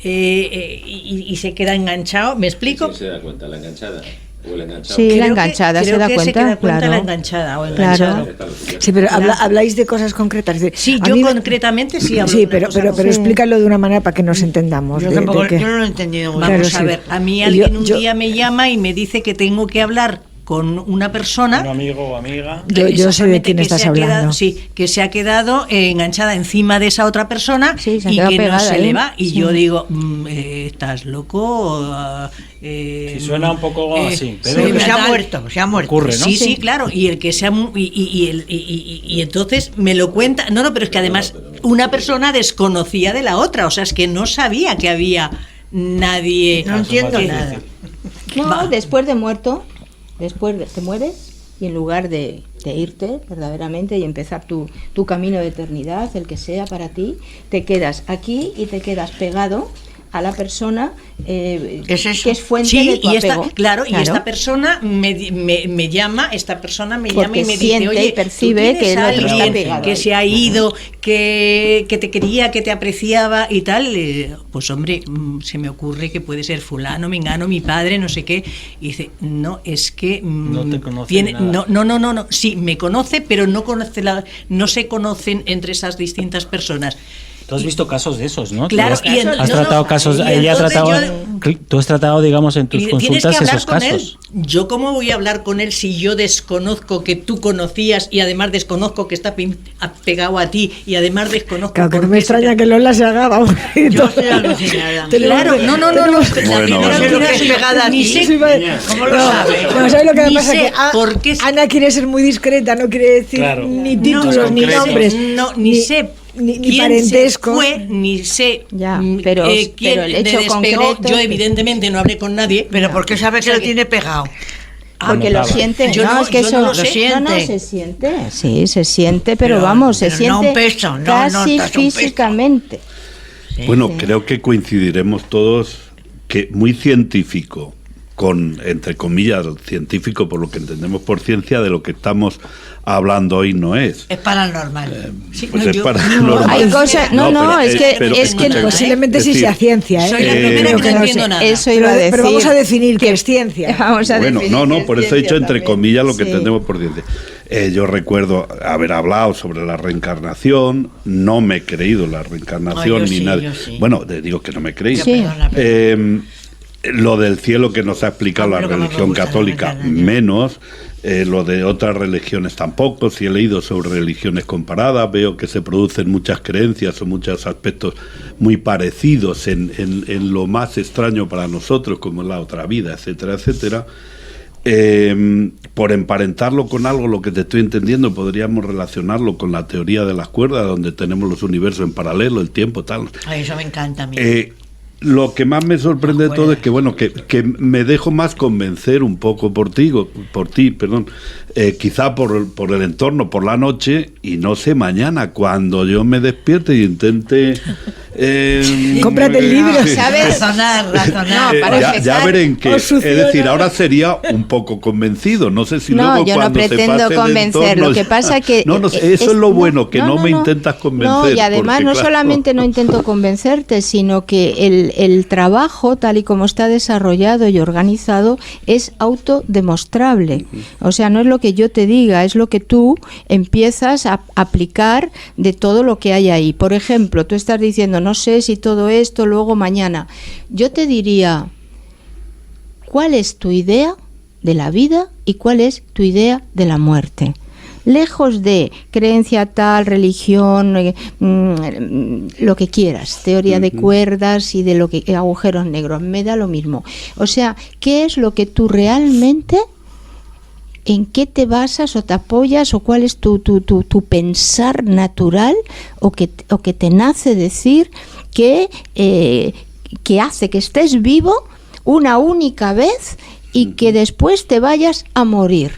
Y se queda enganchado. ¿Me explico? ¿Quién se da cuenta? ¿La enganchada? Sí, la enganchada se da cuenta, claro. La enganchada o enganchado. Claro. Sí, pero habláis de cosas concretas. Sí, yo concretamente sí hablo. Sí, pero explícalo de una manera para que nos entendamos. Yo tampoco, yo no lo he entendido muy bien. Vamos a ver, a mí alguien un día me llama y me dice que tengo que hablar con una persona, un amigo o amiga. Yo sé de quién estás hablando. Que se ha quedado enganchada encima de esa otra persona y que no se le va. Y yo digo, ¿estás loco? Si suena un poco así, pero se ha muerto. Ocurre, ¿no? Sí, claro. Y el que se ha y entonces me lo cuenta. No, pero es que además una persona desconocía de la otra, o sea, es que no sabía que había nadie. No entiendo nada. No, después de muerto. Después te mueres y en lugar de irte verdaderamente y empezar tu camino de eternidad, el que sea para ti, te quedas aquí y te quedas pegado a la persona que es fuente de tu apego. Claro, y esta persona me llama, y me dice, oye, y percibe que el otro está pegado, que se ha ido, que te quería, que te apreciaba y tal. Pues hombre, se me ocurre que puede ser fulano, mengano, mi padre, no sé qué. Y dice, no, es que no te conoce nada. No, sí, me conoce, pero no se conocen entre esas distintas personas. Tú has visto casos de esos, ¿no? Claro, has tratado casos, tú has tratado, digamos, en tus consultas esos casos. Yo cómo voy a hablar con él si yo desconozco que tú conocías y además desconozco que está pegado a ti y además desconozco. Claro, que no me extraña que Lola se haga. Vamos, yo estoy alucinada. Claro, no. No sé lo que es pegada a ti. ¿Cómo lo sabes? No, ¿sabes lo que me pasa? Que Ana quiere ser muy discreta, no quiere decir ni títulos, ni nombres, ni sé ni parentesco. Fue, ni sé pero quién el hecho le despegó. concreto, yo evidentemente no hablé con nadie. Pero ¿por qué sabe que lo tiene pegado? Porque lo siente. Yo es que eso lo siente. No, se siente. Sí, se siente, pero vamos, se siente no un peso, casi físicamente. Bueno, creo que coincidiremos todos que muy científico, con, entre comillas, científico por lo que entendemos por ciencia, de lo que estamos hablando hoy no es. Es paranormal. Pues es paranormal. Hay cosas, es que posiblemente sí sea ciencia. Soy la primera que no entiendo nada. Eso iba a decir. Pero vamos a definir qué es ciencia. Por eso he dicho entre comillas lo que entendemos por ciencia. Yo recuerdo haber hablado sobre la reencarnación, no me he creído la reencarnación ni nada. Sí. Bueno, digo que no me he creído. Sí. Lo del cielo que nos ha explicado la religión católica, menos. Lo de otras religiones tampoco. Si he leído sobre religiones comparadas, veo que se producen muchas creencias o muchos aspectos muy parecidos en lo más extraño para nosotros, como la otra vida, etcétera, etcétera. Por emparentarlo con algo, lo que te estoy entendiendo, podríamos relacionarlo con la teoría de las cuerdas, donde tenemos los universos en paralelo, el tiempo, tal. Ay, eso me encanta a mí. Lo que más me sorprende de todo es que, bueno, que me dejo más convencer un poco por ti, quizá por el entorno, por la noche, y no sé, mañana, cuando yo me despierte y intente... cómprate el libro, ¿sabes? Razonar. Ya veré en qué. Es decir, ahora sería un poco convencido. No sé si luego yo cuando no pretendo convencer. Lo que pasa que eso es lo bueno, que no me intentas convencer. No, y además porque, solamente no intento convencerte, sino que el trabajo, tal y como está desarrollado y organizado, es autodemostrable. O sea, no es lo que yo te diga, es lo que tú empiezas a aplicar de todo lo que hay ahí. Por ejemplo, tú estás diciendo, no sé si todo esto luego mañana. Yo te diría, ¿cuál es tu idea de la vida y cuál es tu idea de la muerte? Lejos de creencia tal, religión, lo que quieras, teoría de cuerdas y de lo que agujeros negros, me da lo mismo. O sea, ¿qué es lo que tú realmente, en qué te basas o te apoyas o cuál es tu pensar natural o que te nace decir que hace que estés vivo una única vez y que después te vayas a morir?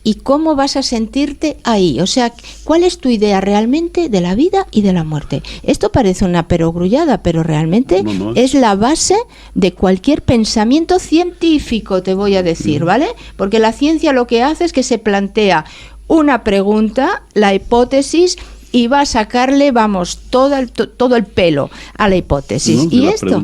¿Y cómo vas a sentirte ahí? O sea, ¿cuál es tu idea realmente de la vida y de la muerte? Esto parece una perogrullada, pero realmente es la base de cualquier pensamiento científico, te voy a decir, ¿vale? Porque la ciencia lo que hace es que se plantea una pregunta, la hipótesis, y va a sacarle, vamos, todo el pelo a la hipótesis. ¿Y esto?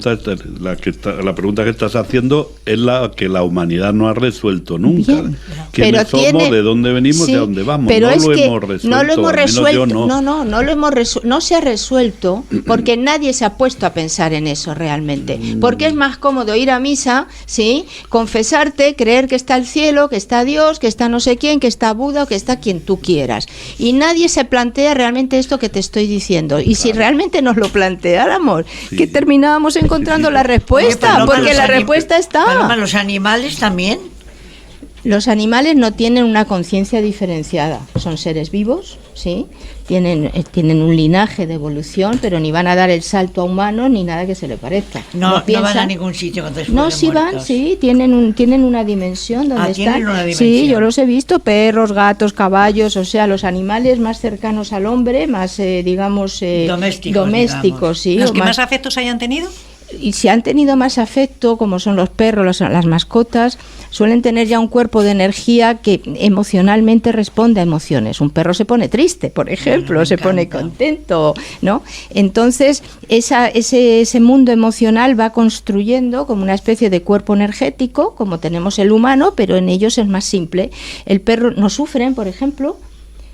La pregunta que estás haciendo es la que la humanidad no ha resuelto nunca. Bien. ¿Quiénes somos? ¿De dónde venimos? ¿De dónde vamos? Pero no es lo que hemos resuelto. No lo hemos resuelto. No se ha resuelto porque nadie se ha puesto a pensar en eso realmente. Porque es más cómodo ir a misa, ¿sí? Confesarte, creer que está el cielo, que está Dios, que está no sé quién, que está Buda o que está quien tú quieras. Y nadie se plantea realmente esto que te estoy diciendo. Y si realmente nos lo planteáramos, que terminábamos encontrando la respuesta, porque la respuesta está. Paloma, ¿los animales también? Los animales no tienen una conciencia diferenciada, son seres vivos, ¿sí? Tienen un linaje de evolución, pero ni van a dar el salto a humanos ni nada que se le parezca. No van a ningún sitio cuando después No, sí muertos. van, sí, tienen una dimensión donde están. Una dimensión. Sí, yo los he visto, perros, gatos, caballos, o sea, los animales más cercanos al hombre, más, domésticos, sí. ¿Los que más afectos hayan tenido? Y si han tenido más afecto, como son los perros, las mascotas, suelen tener ya un cuerpo de energía que emocionalmente responde a emociones. Un perro se pone triste, por ejemplo, se pone contento, ¿no? Entonces, ese mundo emocional va construyendo como una especie de cuerpo energético, como tenemos el humano, pero en ellos es más simple. El perro no sufren, por ejemplo.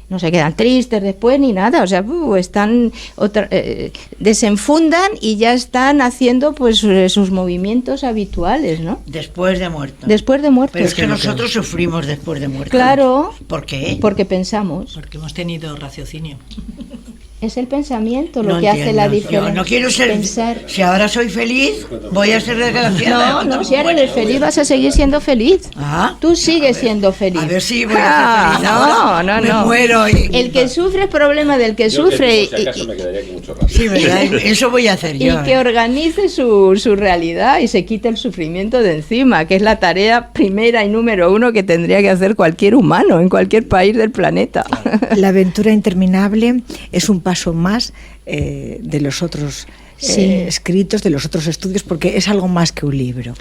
no se quedan tristes después ni nada, o sea, están desenfundan y ya están haciendo pues sus movimientos habituales, ¿no? Después de muerto. Después de muerto. Pero es que nosotros sufrimos después de muerto. Claro. ¿Por qué? Porque pensamos. Porque hemos tenido raciocinio. Es el pensamiento lo No que hace la entiendo. diferencia. Yo no quiero ser... Pensar. Si ahora soy feliz, voy a ser desgraciada. No, si ahora eres feliz vas a seguir siendo feliz. Tú sigues siendo feliz. A ver si voy a ser feliz ahora. No. Me muero. El que sufre es problema del que sufre. Por si acaso me quedaría aquí mucho rato. Sí, ¿verdad? Eso voy a hacer yo. Y que organice su realidad y se quite el sufrimiento de encima, que es la tarea primera y número uno que tendría que hacer cualquier humano en cualquier país del planeta. La aventura interminable es un paso más de los otros escritos, de los otros estudios, porque es algo más que un libro.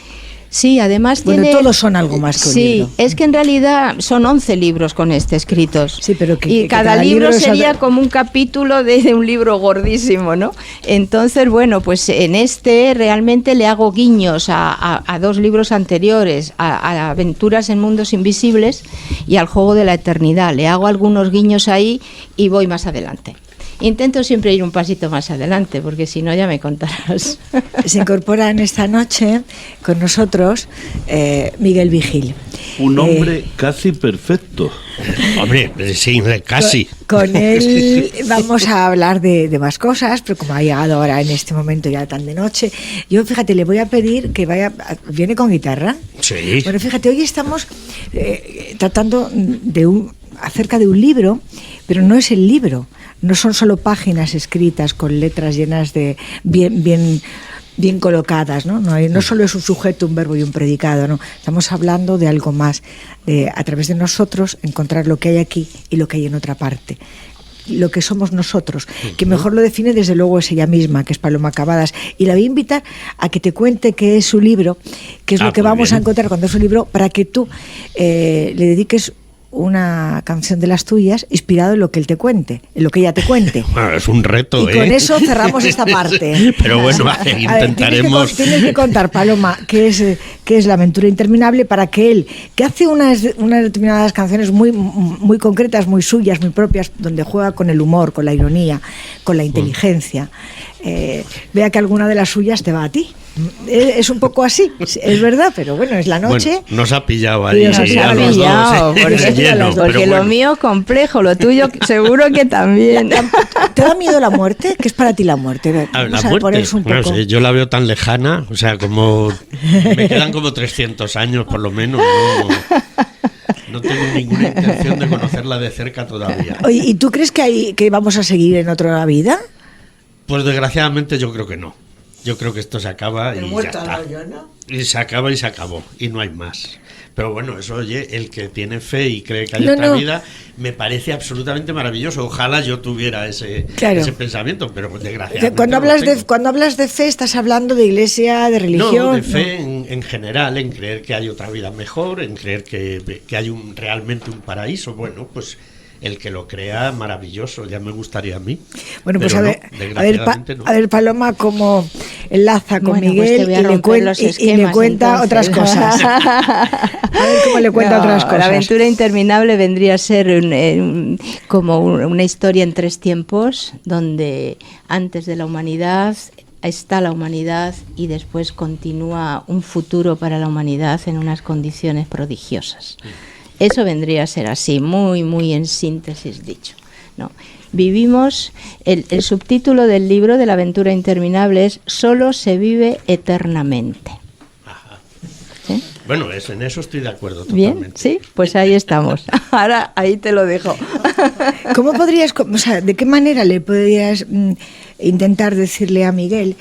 Sí, además todos son algo más que un libro. Sí, es que en realidad son 11 libros con escritos. Sí, pero y cada libro sería como un capítulo de un libro gordísimo, ¿no? Entonces, bueno, pues en realmente le hago guiños a 2 libros anteriores, a Aventuras en Mundos Invisibles y al Juego de la Eternidad. Le hago algunos guiños ahí y voy más adelante. Intento siempre ir un pasito más adelante, porque si no ya me contarás. Se incorpora en esta noche con nosotros Miguel Vigil. Un hombre casi perfecto. Hombre, sí, casi. Con él vamos a hablar de más cosas, pero como ha llegado ahora en este momento ya tan de noche, yo fíjate, le voy a pedir que vaya... ¿Viene con guitarra? Sí. Bueno, fíjate, hoy estamos tratando acerca de un libro, pero no es el libro. No son solo páginas escritas con letras llenas de bien colocadas, ¿no? No solo es un sujeto, un verbo y un predicado, ¿no? Estamos hablando de algo más, de a través de nosotros encontrar lo que hay aquí y lo que hay en otra parte. Lo que somos nosotros, que mejor lo define desde luego es ella misma, que es Paloma Cavadas, y la voy a invitar a que te cuente qué es su libro, qué es lo que vamos a encontrar cuando es un libro, para que tú le dediques una canción de las tuyas inspirado en lo que él te cuente, en lo que ella te cuente. Bueno, es un reto, y con eso cerramos esta parte. Pero bueno, intentaremos. Tienes que contar, Paloma, qué es La aventura interminable, para que él, que hace unas determinadas canciones muy concretas, muy suyas, muy propias, donde juega con el humor, con la ironía, con la inteligencia, vea que alguna de las suyas te va a ti. Es un poco así, es verdad, pero bueno, es la noche. Bueno, nos ha pillado ahí. Nos ha pillado, porque lo mío es complejo, lo tuyo seguro que también. ¿Te da miedo la muerte? ¿Qué es para ti la muerte? La muerte, no sé, yo la veo tan lejana, o sea, como me quedan como 300 años por lo menos, no tengo ninguna intención de conocerla de cerca todavía. Oye, ¿y tú crees que vamos a seguir en otra vida? Pues desgraciadamente yo creo que no. Yo creo que esto se acaba pero y muerto ya está. yo, ¿no? Y se acaba y se acabó, y no hay más. Pero bueno, eso, oye, el que tiene fe y cree que hay otra vida, me parece absolutamente maravilloso. Ojalá yo tuviera ese pensamiento, pero desgraciadamente cuando hablas de fe, ¿estás hablando de iglesia, de religión? No, de fe en general, en creer que hay otra vida mejor, en creer que hay realmente un paraíso. Bueno, pues el que lo crea, maravilloso, ya me gustaría a mí. Bueno, pues a ver, Paloma, cómo enlaza con Miguel pues y le cuenta otras cosas. A ver cómo le cuenta otras cosas. La aventura interminable vendría a ser como una historia en 3 tiempos, donde antes de la humanidad está la humanidad y después continúa un futuro para la humanidad en unas condiciones prodigiosas. Eso vendría a ser así, muy, muy en síntesis dicho, ¿no? Vivimos, el subtítulo del libro de La aventura interminable es Solo se vive eternamente. Ajá. ¿Sí? Bueno, en eso estoy de acuerdo totalmente. Bien, sí, pues ahí estamos. Ahora ahí te lo dejo. ¿Cómo podrías, de qué manera le podrías intentar decirle a Miguel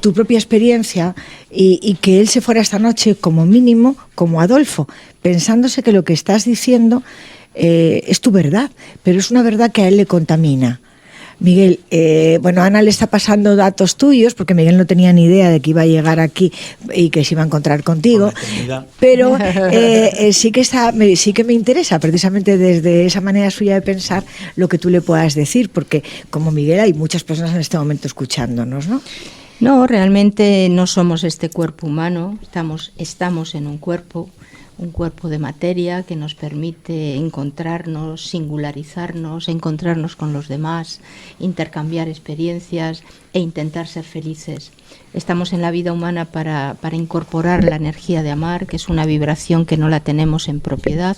tu propia experiencia y que él se fuera esta noche como mínimo, como Adolfo, pensándose que lo que estás diciendo es tu verdad, pero es una verdad que a él le contamina? Miguel, Ana le está pasando datos tuyos, porque Miguel no tenía ni idea de que iba a llegar aquí y que se iba a encontrar contigo, pero sí que me interesa, precisamente desde esa manera suya de pensar, lo que tú le puedas decir, porque como Miguel hay muchas personas en este momento escuchándonos, ¿no? No, realmente no somos este cuerpo humano, estamos en un cuerpo un cuerpo de materia que nos permite encontrarnos, singularizarnos, encontrarnos con los demás, intercambiar experiencias e intentar ser felices. Estamos en la vida humana para incorporar la energía de amar, que es una vibración que no la tenemos en propiedad.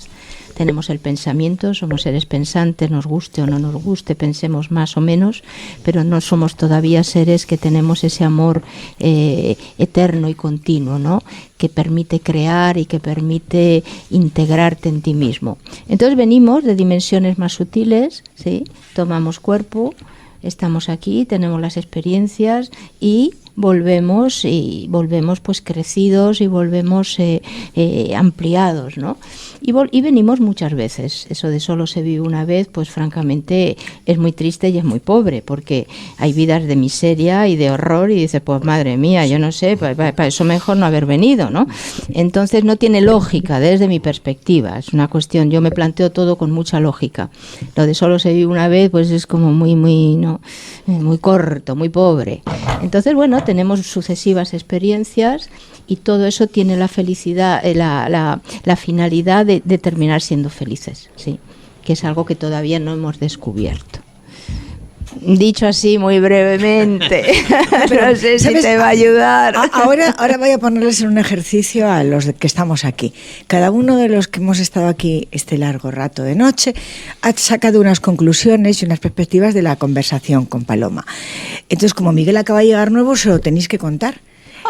Tenemos el pensamiento, somos seres pensantes, nos guste o no nos guste, pensemos más o menos, pero no somos todavía seres que tenemos ese amor eterno y continuo, ¿no?, que permite crear y que permite integrarte en ti mismo. Entonces venimos de dimensiones más sutiles, ¿sí?, tomamos cuerpo, estamos aquí, tenemos las experiencias y volvemos pues crecidos y volvemos ampliados, ¿no? Y venimos muchas veces. Eso de solo se vive una vez, pues francamente es muy triste y es muy pobre, porque hay vidas de miseria y de horror y dices, pues madre mía, yo no sé, para eso mejor no haber venido, ¿no? Entonces no tiene lógica desde mi perspectiva, es una cuestión, yo me planteo todo con mucha lógica. Lo de solo se vive una vez, pues es como muy corto, muy pobre. Entonces, bueno, tenemos sucesivas experiencias y todo eso tiene la felicidad, la finalidad de terminar siendo felices, sí, que es algo que todavía no hemos descubierto. Dicho así muy brevemente, no sé si te va a ayudar. Ahora voy a ponerles en un ejercicio a los que estamos aquí. Cada uno de los que hemos estado aquí este largo rato de noche ha sacado unas conclusiones y unas perspectivas de la conversación con Paloma. Entonces, como Miguel acaba de llegar nuevo, se lo tenéis que contar.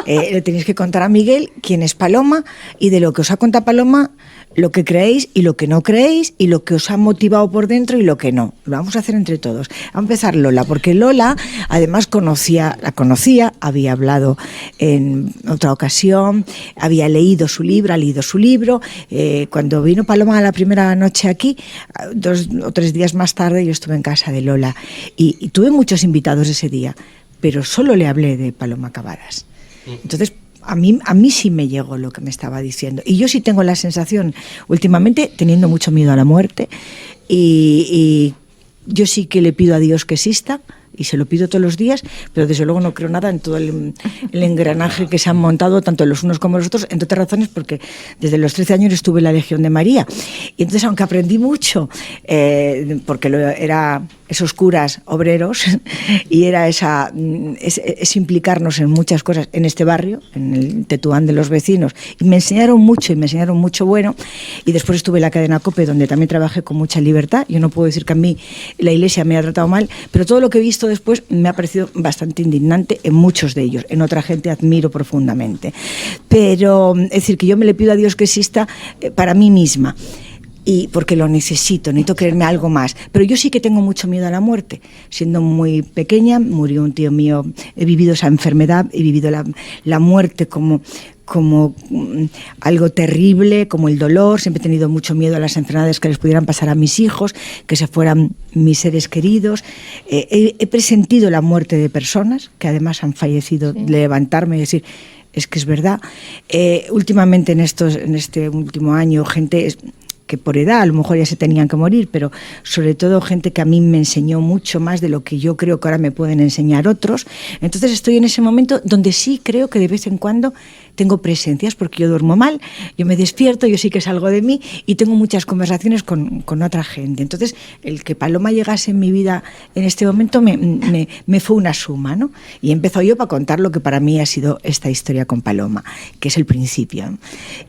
Le tenéis que contar a Miguel quién es Paloma y de lo que os ha contado Paloma, lo que creéis y lo que no creéis y lo que os ha motivado por dentro y lo que no. Lo vamos a hacer entre todos. Vamos a empezar Lola, porque Lola además la conocía, había hablado en otra ocasión, había leído su libro. Cuando vino Paloma la primera noche aquí, 2 o 3 días más tarde, yo estuve en casa de Lola y tuve muchos invitados ese día, pero solo le hablé de Paloma Cavadas. Entonces, a mí sí me llegó lo que me estaba diciendo. Y yo sí tengo la sensación, últimamente, teniendo mucho miedo a la muerte, y yo sí que le pido a Dios que exista, y se lo pido todos los días, pero desde luego no creo nada en todo el engranaje que se han montado, tanto los unos como los otros, entre otras razones porque desde los 13 años estuve en la Legión de María. Y entonces, aunque aprendí mucho, porque era esos curas obreros, y era es implicarnos en muchas cosas en este barrio, en el Tetuán de los vecinos, y me enseñaron mucho bueno, y después estuve en la cadena COPE, donde también trabajé con mucha libertad. Yo no puedo decir que a mí la Iglesia me ha tratado mal, pero todo lo que he visto después me ha parecido bastante indignante en muchos de ellos. En otra gente admiro profundamente. Pero es decir, que yo me le pido a Dios que exista para mí misma. Y porque lo necesito creerme algo más. Pero yo sí que tengo mucho miedo a la muerte. Siendo muy pequeña, murió un tío mío, he vivido esa enfermedad, he vivido la muerte como algo terrible, como el dolor. Siempre he tenido mucho miedo a las enfermedades que les pudieran pasar a mis hijos, que se fueran mis seres queridos. He presentido la muerte de personas que además han fallecido, sí. Levantarme y decir, es que es verdad. Últimamente en este último año, gente que por edad a lo mejor ya se tenían que morir, pero sobre todo gente que a mí me enseñó mucho más de lo que yo creo que ahora me pueden enseñar otros. Entonces estoy en ese momento donde sí creo que de vez en cuando tengo presencias, porque yo duermo mal, yo me despierto, yo sí que salgo de mí y tengo muchas conversaciones con otra gente. Entonces el que Paloma llegase en mi vida en este momento me fue una suma, ¿no? Y empezó yo para contar lo que para mí ha sido esta historia con Paloma, que es el principio, ¿no?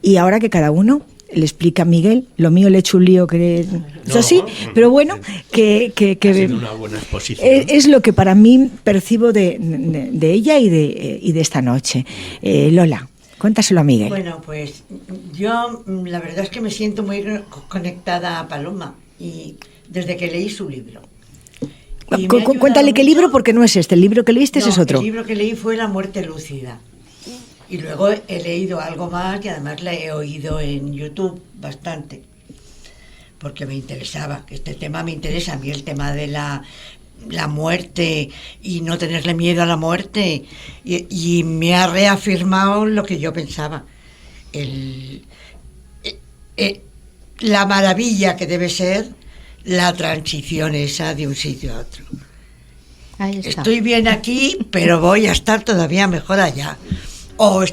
Y ahora que cada uno le explica a Miguel, lo mío le he hecho un lío que es así, pero bueno, que ha sido una buena exposición. Es lo que para mí percibo de ella y de esta noche. Lola, cuéntaselo a Miguel. Bueno, pues yo la verdad es que me siento muy conectada a Paloma, y desde que leí su libro. Cuéntale qué libro, porque no es este, el libro que leíste es otro. El libro que leí fue La muerte lúcida. Y luego he leído algo más y además la he oído en YouTube bastante, porque me interesaba, este tema me interesa a mí, el tema de la muerte y no tenerle miedo a la muerte, y me ha reafirmado lo que yo pensaba, la maravilla que debe ser la transición esa de un sitio a otro. Ahí está. Estoy bien aquí, pero voy a estar todavía mejor allá. O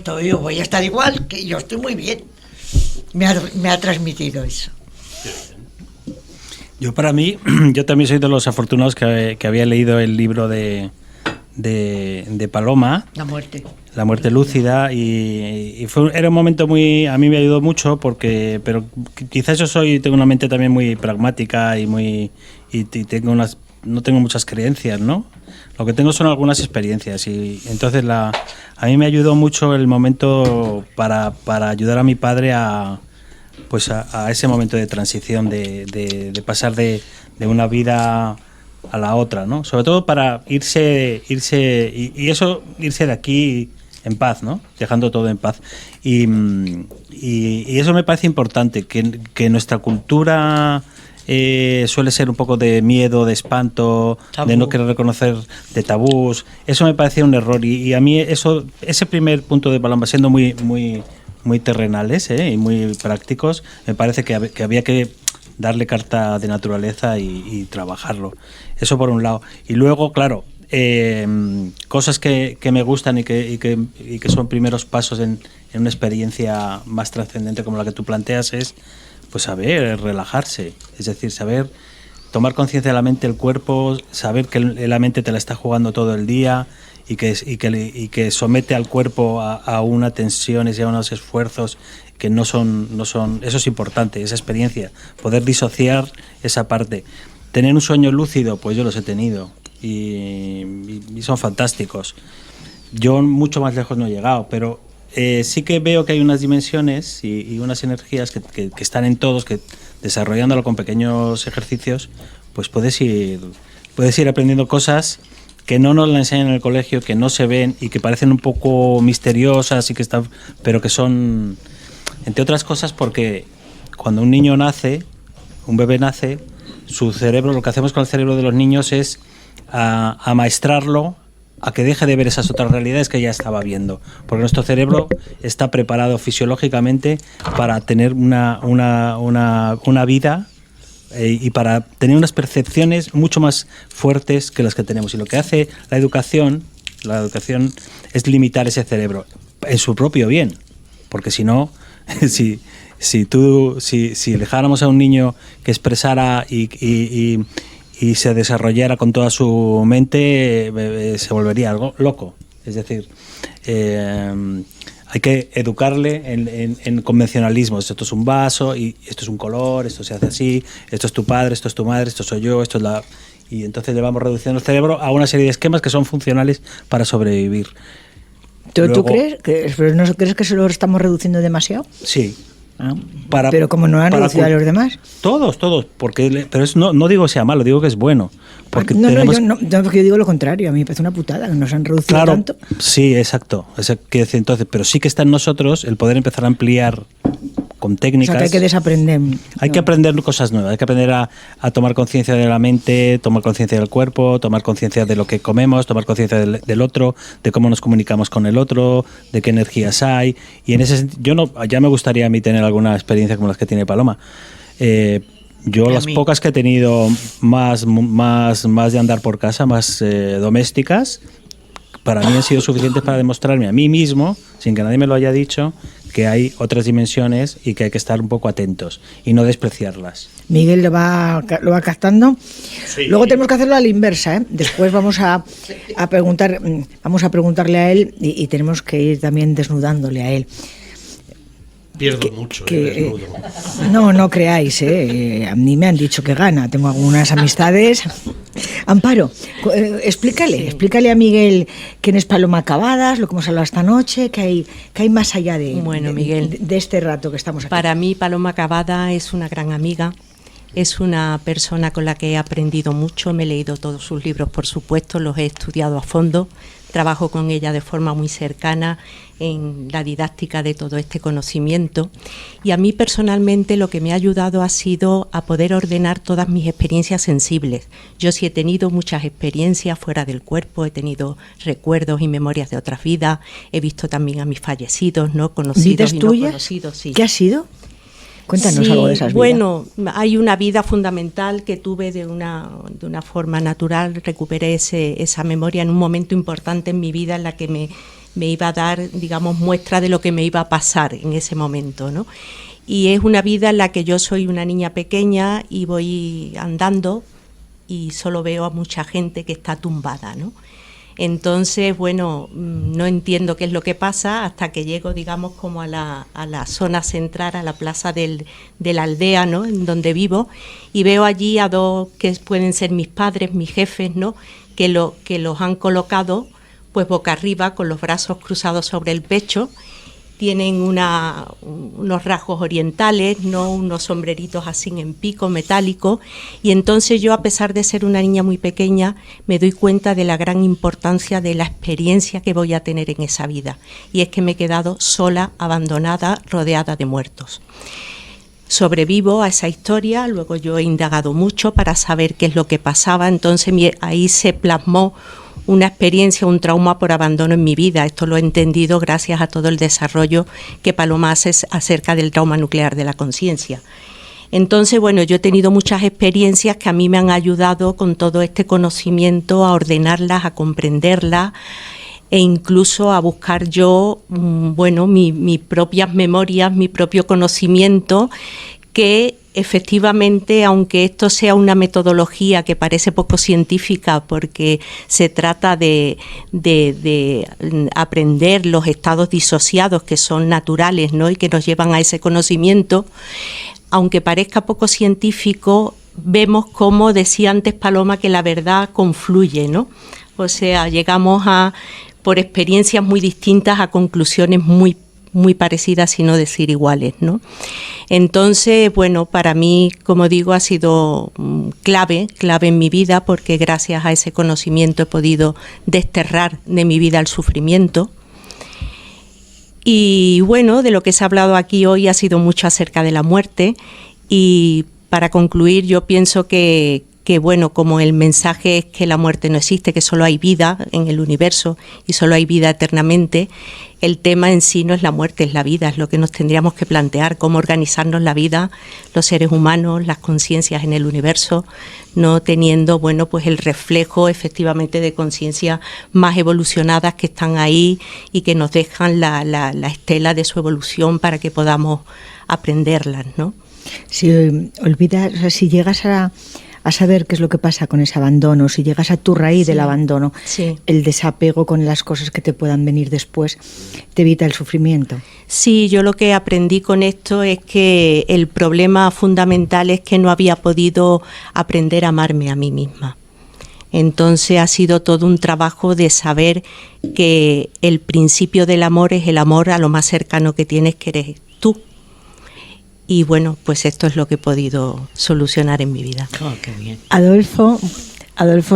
voy a estar igual, que yo estoy muy bien. me ha transmitido eso. Yo para mí, yo también soy de los afortunados que había leído el libro de Paloma, La muerte lúcida, y era un momento a mí me ayudó mucho pero quizás tengo una mente también muy pragmática y no tengo muchas creencias, ¿no? Lo que tengo son algunas experiencias y entonces a mí me ayudó mucho el momento para ayudar a mi padre a ese momento de transición, de pasar de una vida a la otra, ¿no? Sobre todo para irse de aquí en paz, ¿no? Dejando todo en paz. Y eso me parece importante, que nuestra cultura suele ser un poco de miedo, de espanto, tabú, de no querer reconocer, de tabús. Eso me parecía un error y a mí ese primer punto de Paloma, siendo muy terrenales y muy prácticos, me parece que había que darle carta de naturaleza y trabajarlo. Eso por un lado. Y luego, claro, cosas que me gustan y que son primeros pasos en una experiencia más trascendente como la que tú planteas es pues saber relajarse, es decir, saber tomar conciencia de la mente, el cuerpo, saber que la mente te la está jugando todo el día y que somete al cuerpo a una tensiones y a unos esfuerzos que no son eso es importante, esa experiencia, poder disociar esa parte. Tener un sueño lúcido, pues yo los he tenido y son fantásticos. Yo mucho más lejos no he llegado, pero sí que veo que hay unas dimensiones y unas energías que están en todos, que desarrollándolo con pequeños ejercicios, pues puedes ir aprendiendo cosas que no nos la enseñan en el colegio, que no se ven y que parecen un poco misteriosas y pero que son, entre otras cosas, porque cuando un niño nace, un bebé nace, su cerebro, lo que hacemos con el cerebro de los niños es amaestrarlo a que deje de ver esas otras realidades que ya estaba viendo, porque nuestro cerebro está preparado fisiológicamente para tener una vida y para tener unas percepciones mucho más fuertes que las que tenemos. Y lo que hace la educación es limitar ese cerebro en su propio bien, porque si no, si dejáramos a un niño que expresara y se desarrollara con toda su mente, se volvería algo loco. Es decir, hay que educarle en convencionalismos. Esto es un vaso y esto es un color, esto se hace así, esto es tu padre, esto es tu madre, esto soy yo, esto es y entonces le vamos reduciendo el cerebro a una serie de esquemas que son funcionales para sobrevivir. ¿Tú crees que se lo estamos reduciendo demasiado? Sí. Pero como no han reducido a los demás. Todos, pero no digo que sea malo, digo que es bueno. Porque yo digo lo contrario, a mí me parece una putada que nos han reducido tanto. Sí, exacto. Entonces, pero sí que está en nosotros el poder empezar a ampliar con técnicas. O sea, que hay que desaprender. Hay que aprender cosas nuevas, hay que aprender a tomar conciencia de la mente, tomar conciencia del cuerpo, tomar conciencia de lo que comemos, tomar conciencia del otro, de cómo nos comunicamos con el otro, de qué energías hay. Y en ese sentido, ya me gustaría a mí tener alguna experiencia como las que tiene Paloma. Yo las pocas que he tenido más de andar por casa, más domésticas, para mí han sido suficientes para demostrarme a mí mismo, sin que nadie me lo haya dicho, que hay otras dimensiones y que hay que estar un poco atentos y no despreciarlas. Miguel lo va captando. Sí. Luego tenemos que hacerlo a la inversa, ¿eh? Después vamos a preguntarle a él y tenemos que ir también desnudándole a él. Pierdo mucho desnudo. No creáis, a mí me han dicho que gana. Tengo algunas amistades. Amparo, explícale a Miguel quién es Paloma Cavadas, lo que hemos hablado esta noche, que hay más allá Miguel, de este rato que estamos aquí. Para mí Paloma Cavadas es una gran amiga, es una persona con la que he aprendido mucho, me he leído todos sus libros, por supuesto, los he estudiado a fondo. Trabajo con ella de forma muy cercana en la didáctica de todo este conocimiento y a mí personalmente lo que me ha ayudado ha sido a poder ordenar todas mis experiencias sensibles. Yo sí he tenido muchas experiencias fuera del cuerpo, he tenido recuerdos y memorias de otras vidas, he visto también a mis fallecidos, ¿no? Conocidos y no conocidos. Sí. ¿Qué ha sido? Cuéntanos algo de esas vidas. Bueno, hay una vida fundamental que tuve de una forma natural, recuperé esa memoria en un momento importante en mi vida en la que me iba a dar, digamos, muestra de lo que me iba a pasar en ese momento, ¿no? y es una vida en la que yo soy una niña pequeña y voy andando y solo veo a mucha gente que está tumbada, ¿no? Entonces, bueno, no entiendo qué es lo que pasa hasta que llego, digamos, como a la zona central, a la plaza de la aldea, ¿no?, en donde vivo, y veo allí a dos que pueden ser mis padres, mis jefes, ¿no?, que los han colocado pues boca arriba, con los brazos cruzados sobre el pecho. Tienen unos rasgos orientales, ¿no?, unos sombreritos así en pico metálico, y entonces yo, a pesar de ser una niña muy pequeña, me doy cuenta de la gran importancia de la experiencia que voy a tener en esa vida, y es que me he quedado sola, abandonada, rodeada de muertos. Sobrevivo a esa historia, luego yo he indagado mucho para saber qué es lo que pasaba, entonces ahí se plasmó una experiencia, un trauma por abandono en mi vida. Esto lo he entendido gracias a todo el desarrollo que Paloma hace acerca del trauma nuclear de la conciencia. Entonces, bueno, yo he tenido muchas experiencias que a mí me han ayudado con todo este conocimiento a ordenarlas, a comprenderlas e incluso a buscar yo, bueno, mis propias memorias, mi propio conocimiento, que efectivamente, aunque esto sea una metodología que parece poco científica porque se trata de aprender los estados disociados que son naturales, ¿no?, y que nos llevan a ese conocimiento, aunque parezca poco científico, vemos, como decía antes Paloma, que la verdad confluye, ¿no? O sea, llegamos por experiencias muy distintas a conclusiones muy parecidas, si no decir iguales, ¿no? Entonces, bueno, para mí, como digo, ha sido clave en mi vida, porque gracias a ese conocimiento he podido desterrar de mi vida el sufrimiento. Y bueno, de lo que se ha hablado aquí hoy ha sido mucho acerca de la muerte, y para concluir yo pienso que bueno, como el mensaje es que la muerte no existe, que solo hay vida en el universo y solo hay vida eternamente, el tema en sí no es la muerte, es la vida, es lo que nos tendríamos que plantear, cómo organizarnos la vida, los seres humanos, las conciencias en el universo, no teniendo, bueno, pues el reflejo efectivamente de conciencias más evolucionadas que están ahí y que nos dejan la estela de su evolución para que podamos aprenderlas, ¿no? Si olvidas, o sea, si llegas a saber qué es lo que pasa con ese abandono, si llegas a tu raíz del abandono, el desapego con las cosas que te puedan venir después, te evita el sufrimiento. Sí, yo lo que aprendí con esto es que el problema fundamental es que no había podido aprender a amarme a mí misma. Entonces ha sido todo un trabajo de saber que el principio del amor es el amor a lo más cercano que tienes, que eres tú. Y bueno, pues esto es lo que he podido solucionar en mi vida. Oh, qué bien. Adolfo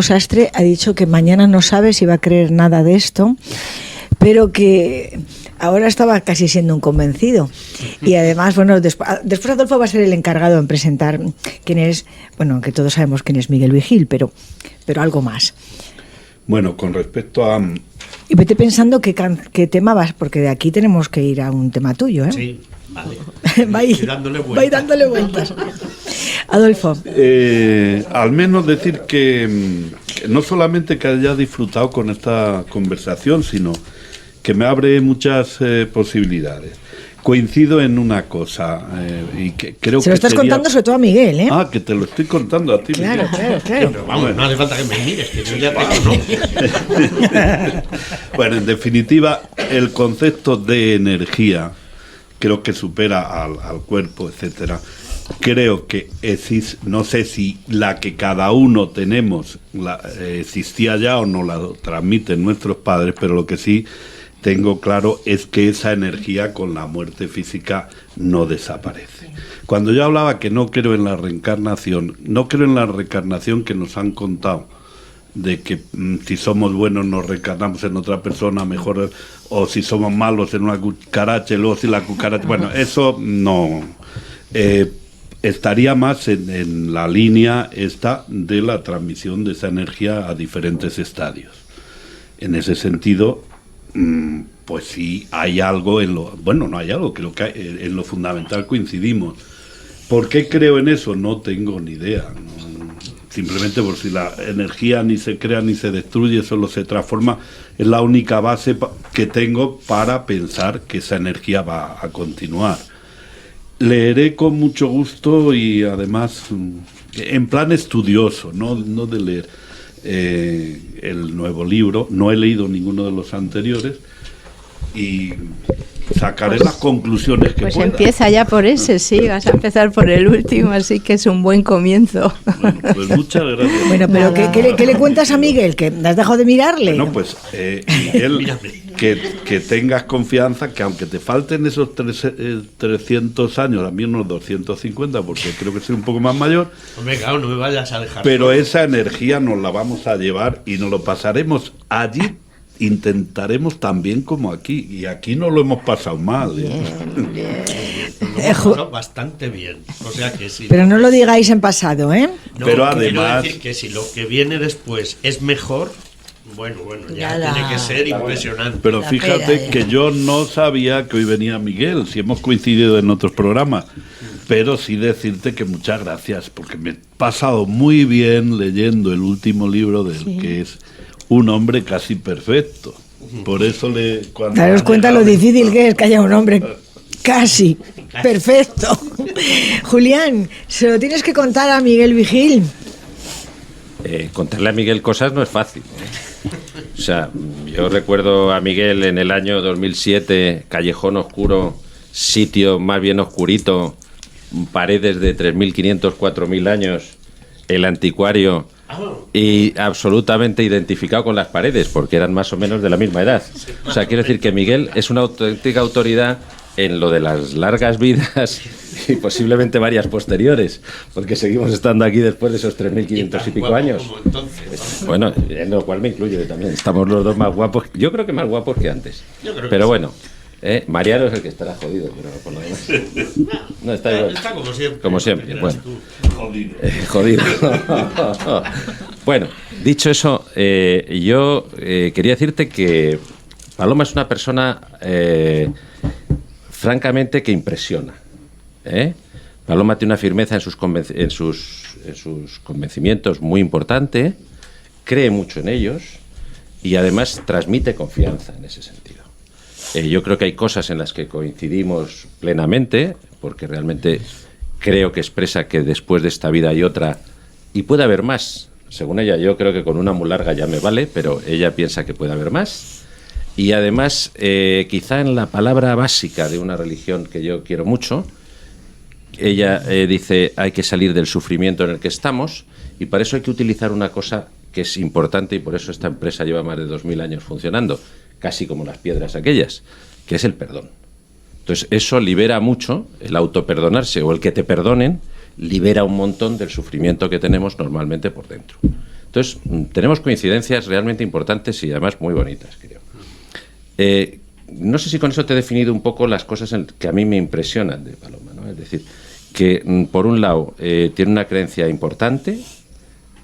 Sastre ha dicho que mañana no sabe si va a creer nada de esto, pero que ahora estaba casi siendo un convencido. Y además, bueno, después Adolfo va a ser el encargado en presentar quién es, bueno, que todos sabemos quién es Miguel Vigil, pero algo más. Bueno, con respecto a... Y vete pensando qué tema vas, porque de aquí tenemos que ir a un tema tuyo, ¿eh? Sí, vale. Va dándole vueltas. Adolfo. Al menos decir que no solamente que haya disfrutado con esta conversación, sino que me abre muchas posibilidades. Coincido en una cosa y que creo que se lo estás contando sobre todo a Miguel, ¿eh? Ah, que te lo estoy contando a ti, claro, Miguel. Claro. Pero vamos, no hace falta que me mires, que yo ya te conozco. Bueno, en definitiva, el concepto de energía creo que supera al cuerpo, etcétera. Creo que no sé si la que cada uno tenemos existía ya o no la transmiten nuestros padres, pero lo que sí tengo claro es que esa energía con la muerte física no desaparece. Cuando yo hablaba que no creo en la reencarnación, no creo en la reencarnación que nos han contado, de que si somos buenos nos reencarnamos en otra persona mejor, o si somos malos en una cucaracha, y luego si la cucaracha... Bueno, eso no... estaría más en la línea esta de la transmisión de esa energía a diferentes estadios. En ese sentido... pues sí hay algo no hay algo, creo que en lo fundamental coincidimos. ¿Por qué creo en eso? No tengo ni idea, simplemente por si la energía ni se crea ni se destruye, solo se transforma, es la única base que tengo para pensar que esa energía va a continuar. Leeré con mucho gusto y además en plan estudioso, no de leer el nuevo libro. No he leído ninguno de los anteriores y sacaré las conclusiones que pueda. Pues empieza ya por ese, sí, vas a empezar por el último, así que es un buen comienzo. Bueno, pues muchas gracias. Bueno, pero ¿qué le cuentas a Miguel? ¿Que has dejado de mirarle? Bueno, pues Miguel, que tengas confianza, que aunque te falten esos 300 años, a mí unos 250, porque creo que soy un poco más mayor. Hombre, claro, no me vayas a dejar. Pero esa energía nos la vamos a llevar y nos lo pasaremos allí. Intentaremos tan bien como aquí, y aquí no lo hemos pasado mal. Bien. Lo hemos pasado bastante bien, o sea que sí. Pero no lo digáis en pasado, ¿eh? No, pero además, decir que si lo que viene después es mejor, bueno, ya tiene que ser impresionante. Pero fíjate que yo no sabía que hoy venía Miguel, si hemos coincidido en otros programas, pero sí decirte que muchas gracias, porque me he pasado muy bien leyendo el último libro del que es Un hombre casi perfecto. Por eso daros cuenta lo difícil que es que haya un hombre casi perfecto. Julián, se lo tienes que contar a Miguel Vigil. Contarle a Miguel cosas no es fácil. O sea, yo recuerdo a Miguel en el año 2007, callejón oscuro, sitio más bien oscurito, paredes de 3.500, 4.000 años, el anticuario, y absolutamente identificado con las paredes, porque eran más o menos de la misma edad. O sea, quiero decir que Miguel es una auténtica autoridad en lo de las largas vidas y posiblemente varias posteriores, porque seguimos estando aquí después de esos 3.500 y pico años. Bueno, en lo cual me incluyo también. Estamos los dos más guapos, yo creo que más guapos que antes. Pero bueno, Mariano es el que estará jodido, pero por lo demás no está igual. Está como siempre. Bueno, jodido. Bueno, dicho eso, yo quería decirte que Paloma es una persona francamente que impresiona. Paloma tiene una firmeza en sus convencimientos muy importante, cree mucho en ellos y además transmite confianza en ese sentido. Yo creo que hay cosas en las que coincidimos plenamente, porque realmente creo que expresa que después de esta vida hay otra y puede haber más. Según ella, yo creo que con una muy larga ya me vale, pero ella piensa que puede haber más. Y además, quizá en la palabra básica de una religión que yo quiero mucho, ella dice hay que salir del sufrimiento en el que estamos, y para eso hay que utilizar una cosa que es importante, y por eso esta empresa lleva más de 2.000 años funcionando, casi como las piedras aquellas, que es el perdón. Entonces eso libera mucho, el autoperdonarse o el que te perdonen, libera un montón del sufrimiento que tenemos normalmente por dentro. Entonces tenemos coincidencias realmente importantes y además muy bonitas, creo. No sé si con eso te he definido un poco las cosas que a mí me impresionan de Paloma, ¿no? Es decir, que por un lado tiene una creencia importante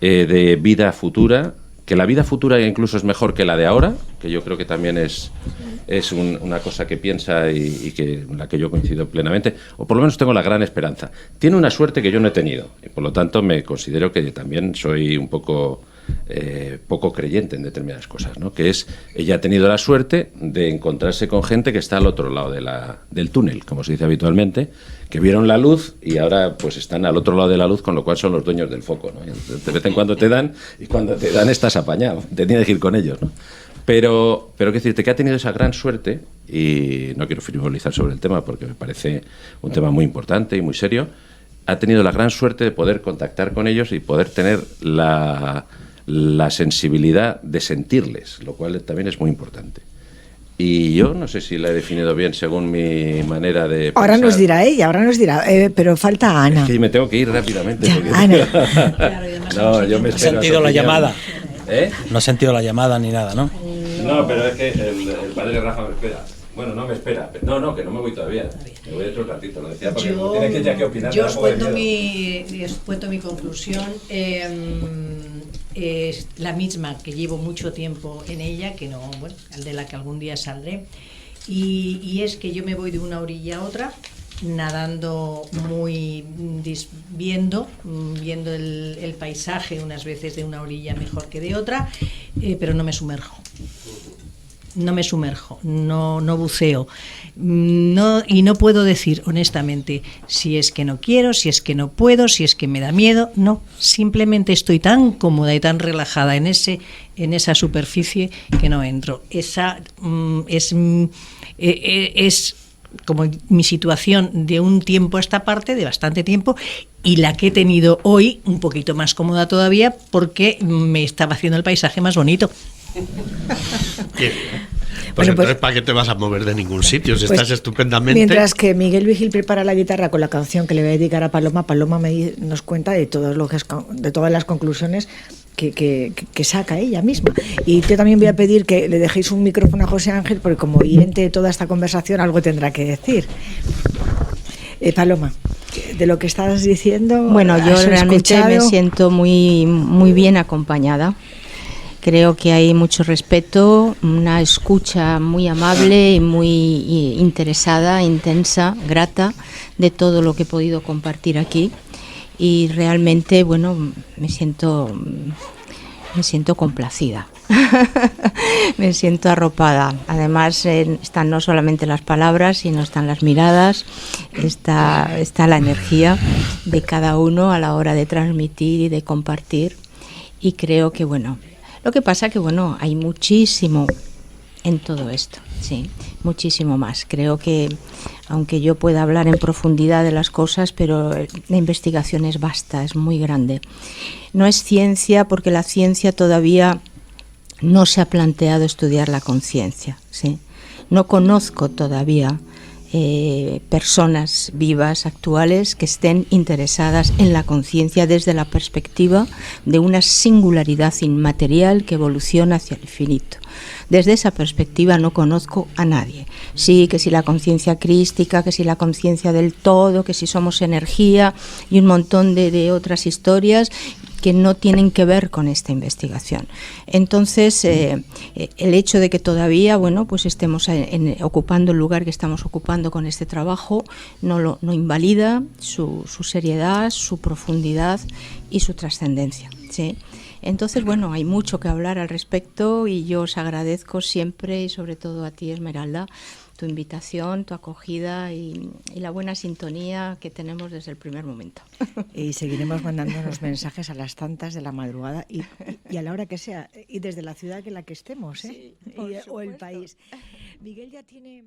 de vida futura, que la vida futura incluso es mejor que la de ahora, que yo creo que también es una cosa que piensa y que en la que yo coincido plenamente, o por lo menos tengo la gran esperanza. Tiene una suerte que yo no he tenido, y por lo tanto me considero que también soy un poco creyente en determinadas cosas, ¿no? Que es, ella ha tenido la suerte de encontrarse con gente que está al otro lado del túnel, como se dice habitualmente, que vieron la luz y ahora pues están al otro lado de la luz, con lo cual son los dueños del foco, ¿no? De vez en cuando te dan, y cuando te dan estás apañado, te tienes que ir con ellos, ¿no? Pero quiero decirte que ha tenido esa gran suerte, y no quiero frivolizar sobre el tema porque me parece un tema muy importante y muy serio. Ha tenido la gran suerte de poder contactar con ellos y poder tener la sensibilidad de sentirles, lo cual también es muy importante. Y yo no sé si la he definido bien según mi manera de pensar. Ahora nos dirá ella, pero falta Ana. Es que me tengo que ir rápidamente. Ya, porque... Ana. No, yo me espero. ¿No has sentido la llamada? No has sentido la llamada ni nada, ¿no? No, pero es que el padre Rafa me espera. Bueno, no me espera. No, que no me voy todavía. Me voy dentro de un ratito, lo decía porque tiene que ya que opinar. Yo os cuento mi conclusión. Es la misma que llevo mucho tiempo en ella, que no, bueno, de la que algún día saldré. Y es que yo me voy de una orilla a otra, nadando viendo el paisaje unas veces de una orilla mejor que de otra, pero no me sumerjo. no me sumerjo, no buceo, y no puedo decir honestamente si es que no quiero, si es que no puedo, si es que me da miedo. No, simplemente estoy tan cómoda y tan relajada en esa superficie que no entro. Esa es como mi situación de un tiempo a esta parte, de bastante tiempo, y la que he tenido hoy un poquito más cómoda todavía porque me estaba haciendo el paisaje más bonito. Qué bien. Pues entonces, ¿para qué te vas a mover de ningún sitio si estás estupendamente? Mientras que Miguel Vigil prepara la guitarra con la canción que le voy a dedicar a Paloma, Paloma nos cuenta de todas las conclusiones que saca ella misma. Y yo también voy a pedir que le dejéis un micrófono a José Ángel, porque como oyente de toda esta conversación algo tendrá que decir. Paloma, de lo que estás diciendo... Bueno, yo realmente me siento muy, muy bien acompañada. Creo que hay mucho respeto, una escucha muy amable y muy interesada, intensa, grata de todo lo que he podido compartir aquí, y realmente, bueno, me siento complacida. Me siento arropada. Además, están no solamente las palabras, sino están las miradas, está la energía de cada uno a la hora de transmitir y de compartir, y creo que, bueno, lo que pasa que, bueno, hay muchísimo en todo esto, sí, muchísimo más. Creo que, aunque yo pueda hablar en profundidad de las cosas, pero la investigación es vasta, es muy grande. No es ciencia, porque la ciencia todavía no se ha planteado estudiar la conciencia, ¿sí? No conozco todavía personas vivas, actuales, que estén interesadas en la conciencia desde la perspectiva de una singularidad inmaterial que evoluciona hacia el infinito. Desde esa perspectiva no conozco a nadie. Sí, que si la conciencia crística, que si la conciencia del todo, que si somos energía y un montón de otras historias que no tienen que ver con esta investigación. Entonces, el hecho de que todavía, bueno, pues estemos ocupando el lugar que estamos ocupando con este trabajo no invalida su seriedad, su profundidad y su trascendencia, ¿sí? Entonces, bueno, hay mucho que hablar al respecto, y yo os agradezco siempre, y sobre todo a ti, Esmeralda, tu invitación, tu acogida y la buena sintonía que tenemos desde el primer momento. Y seguiremos mandándonos mensajes a las tantas de la madrugada y a la hora que sea, y desde la ciudad en la que estemos, ¿eh? Sí, o el país. Miguel ya tiene...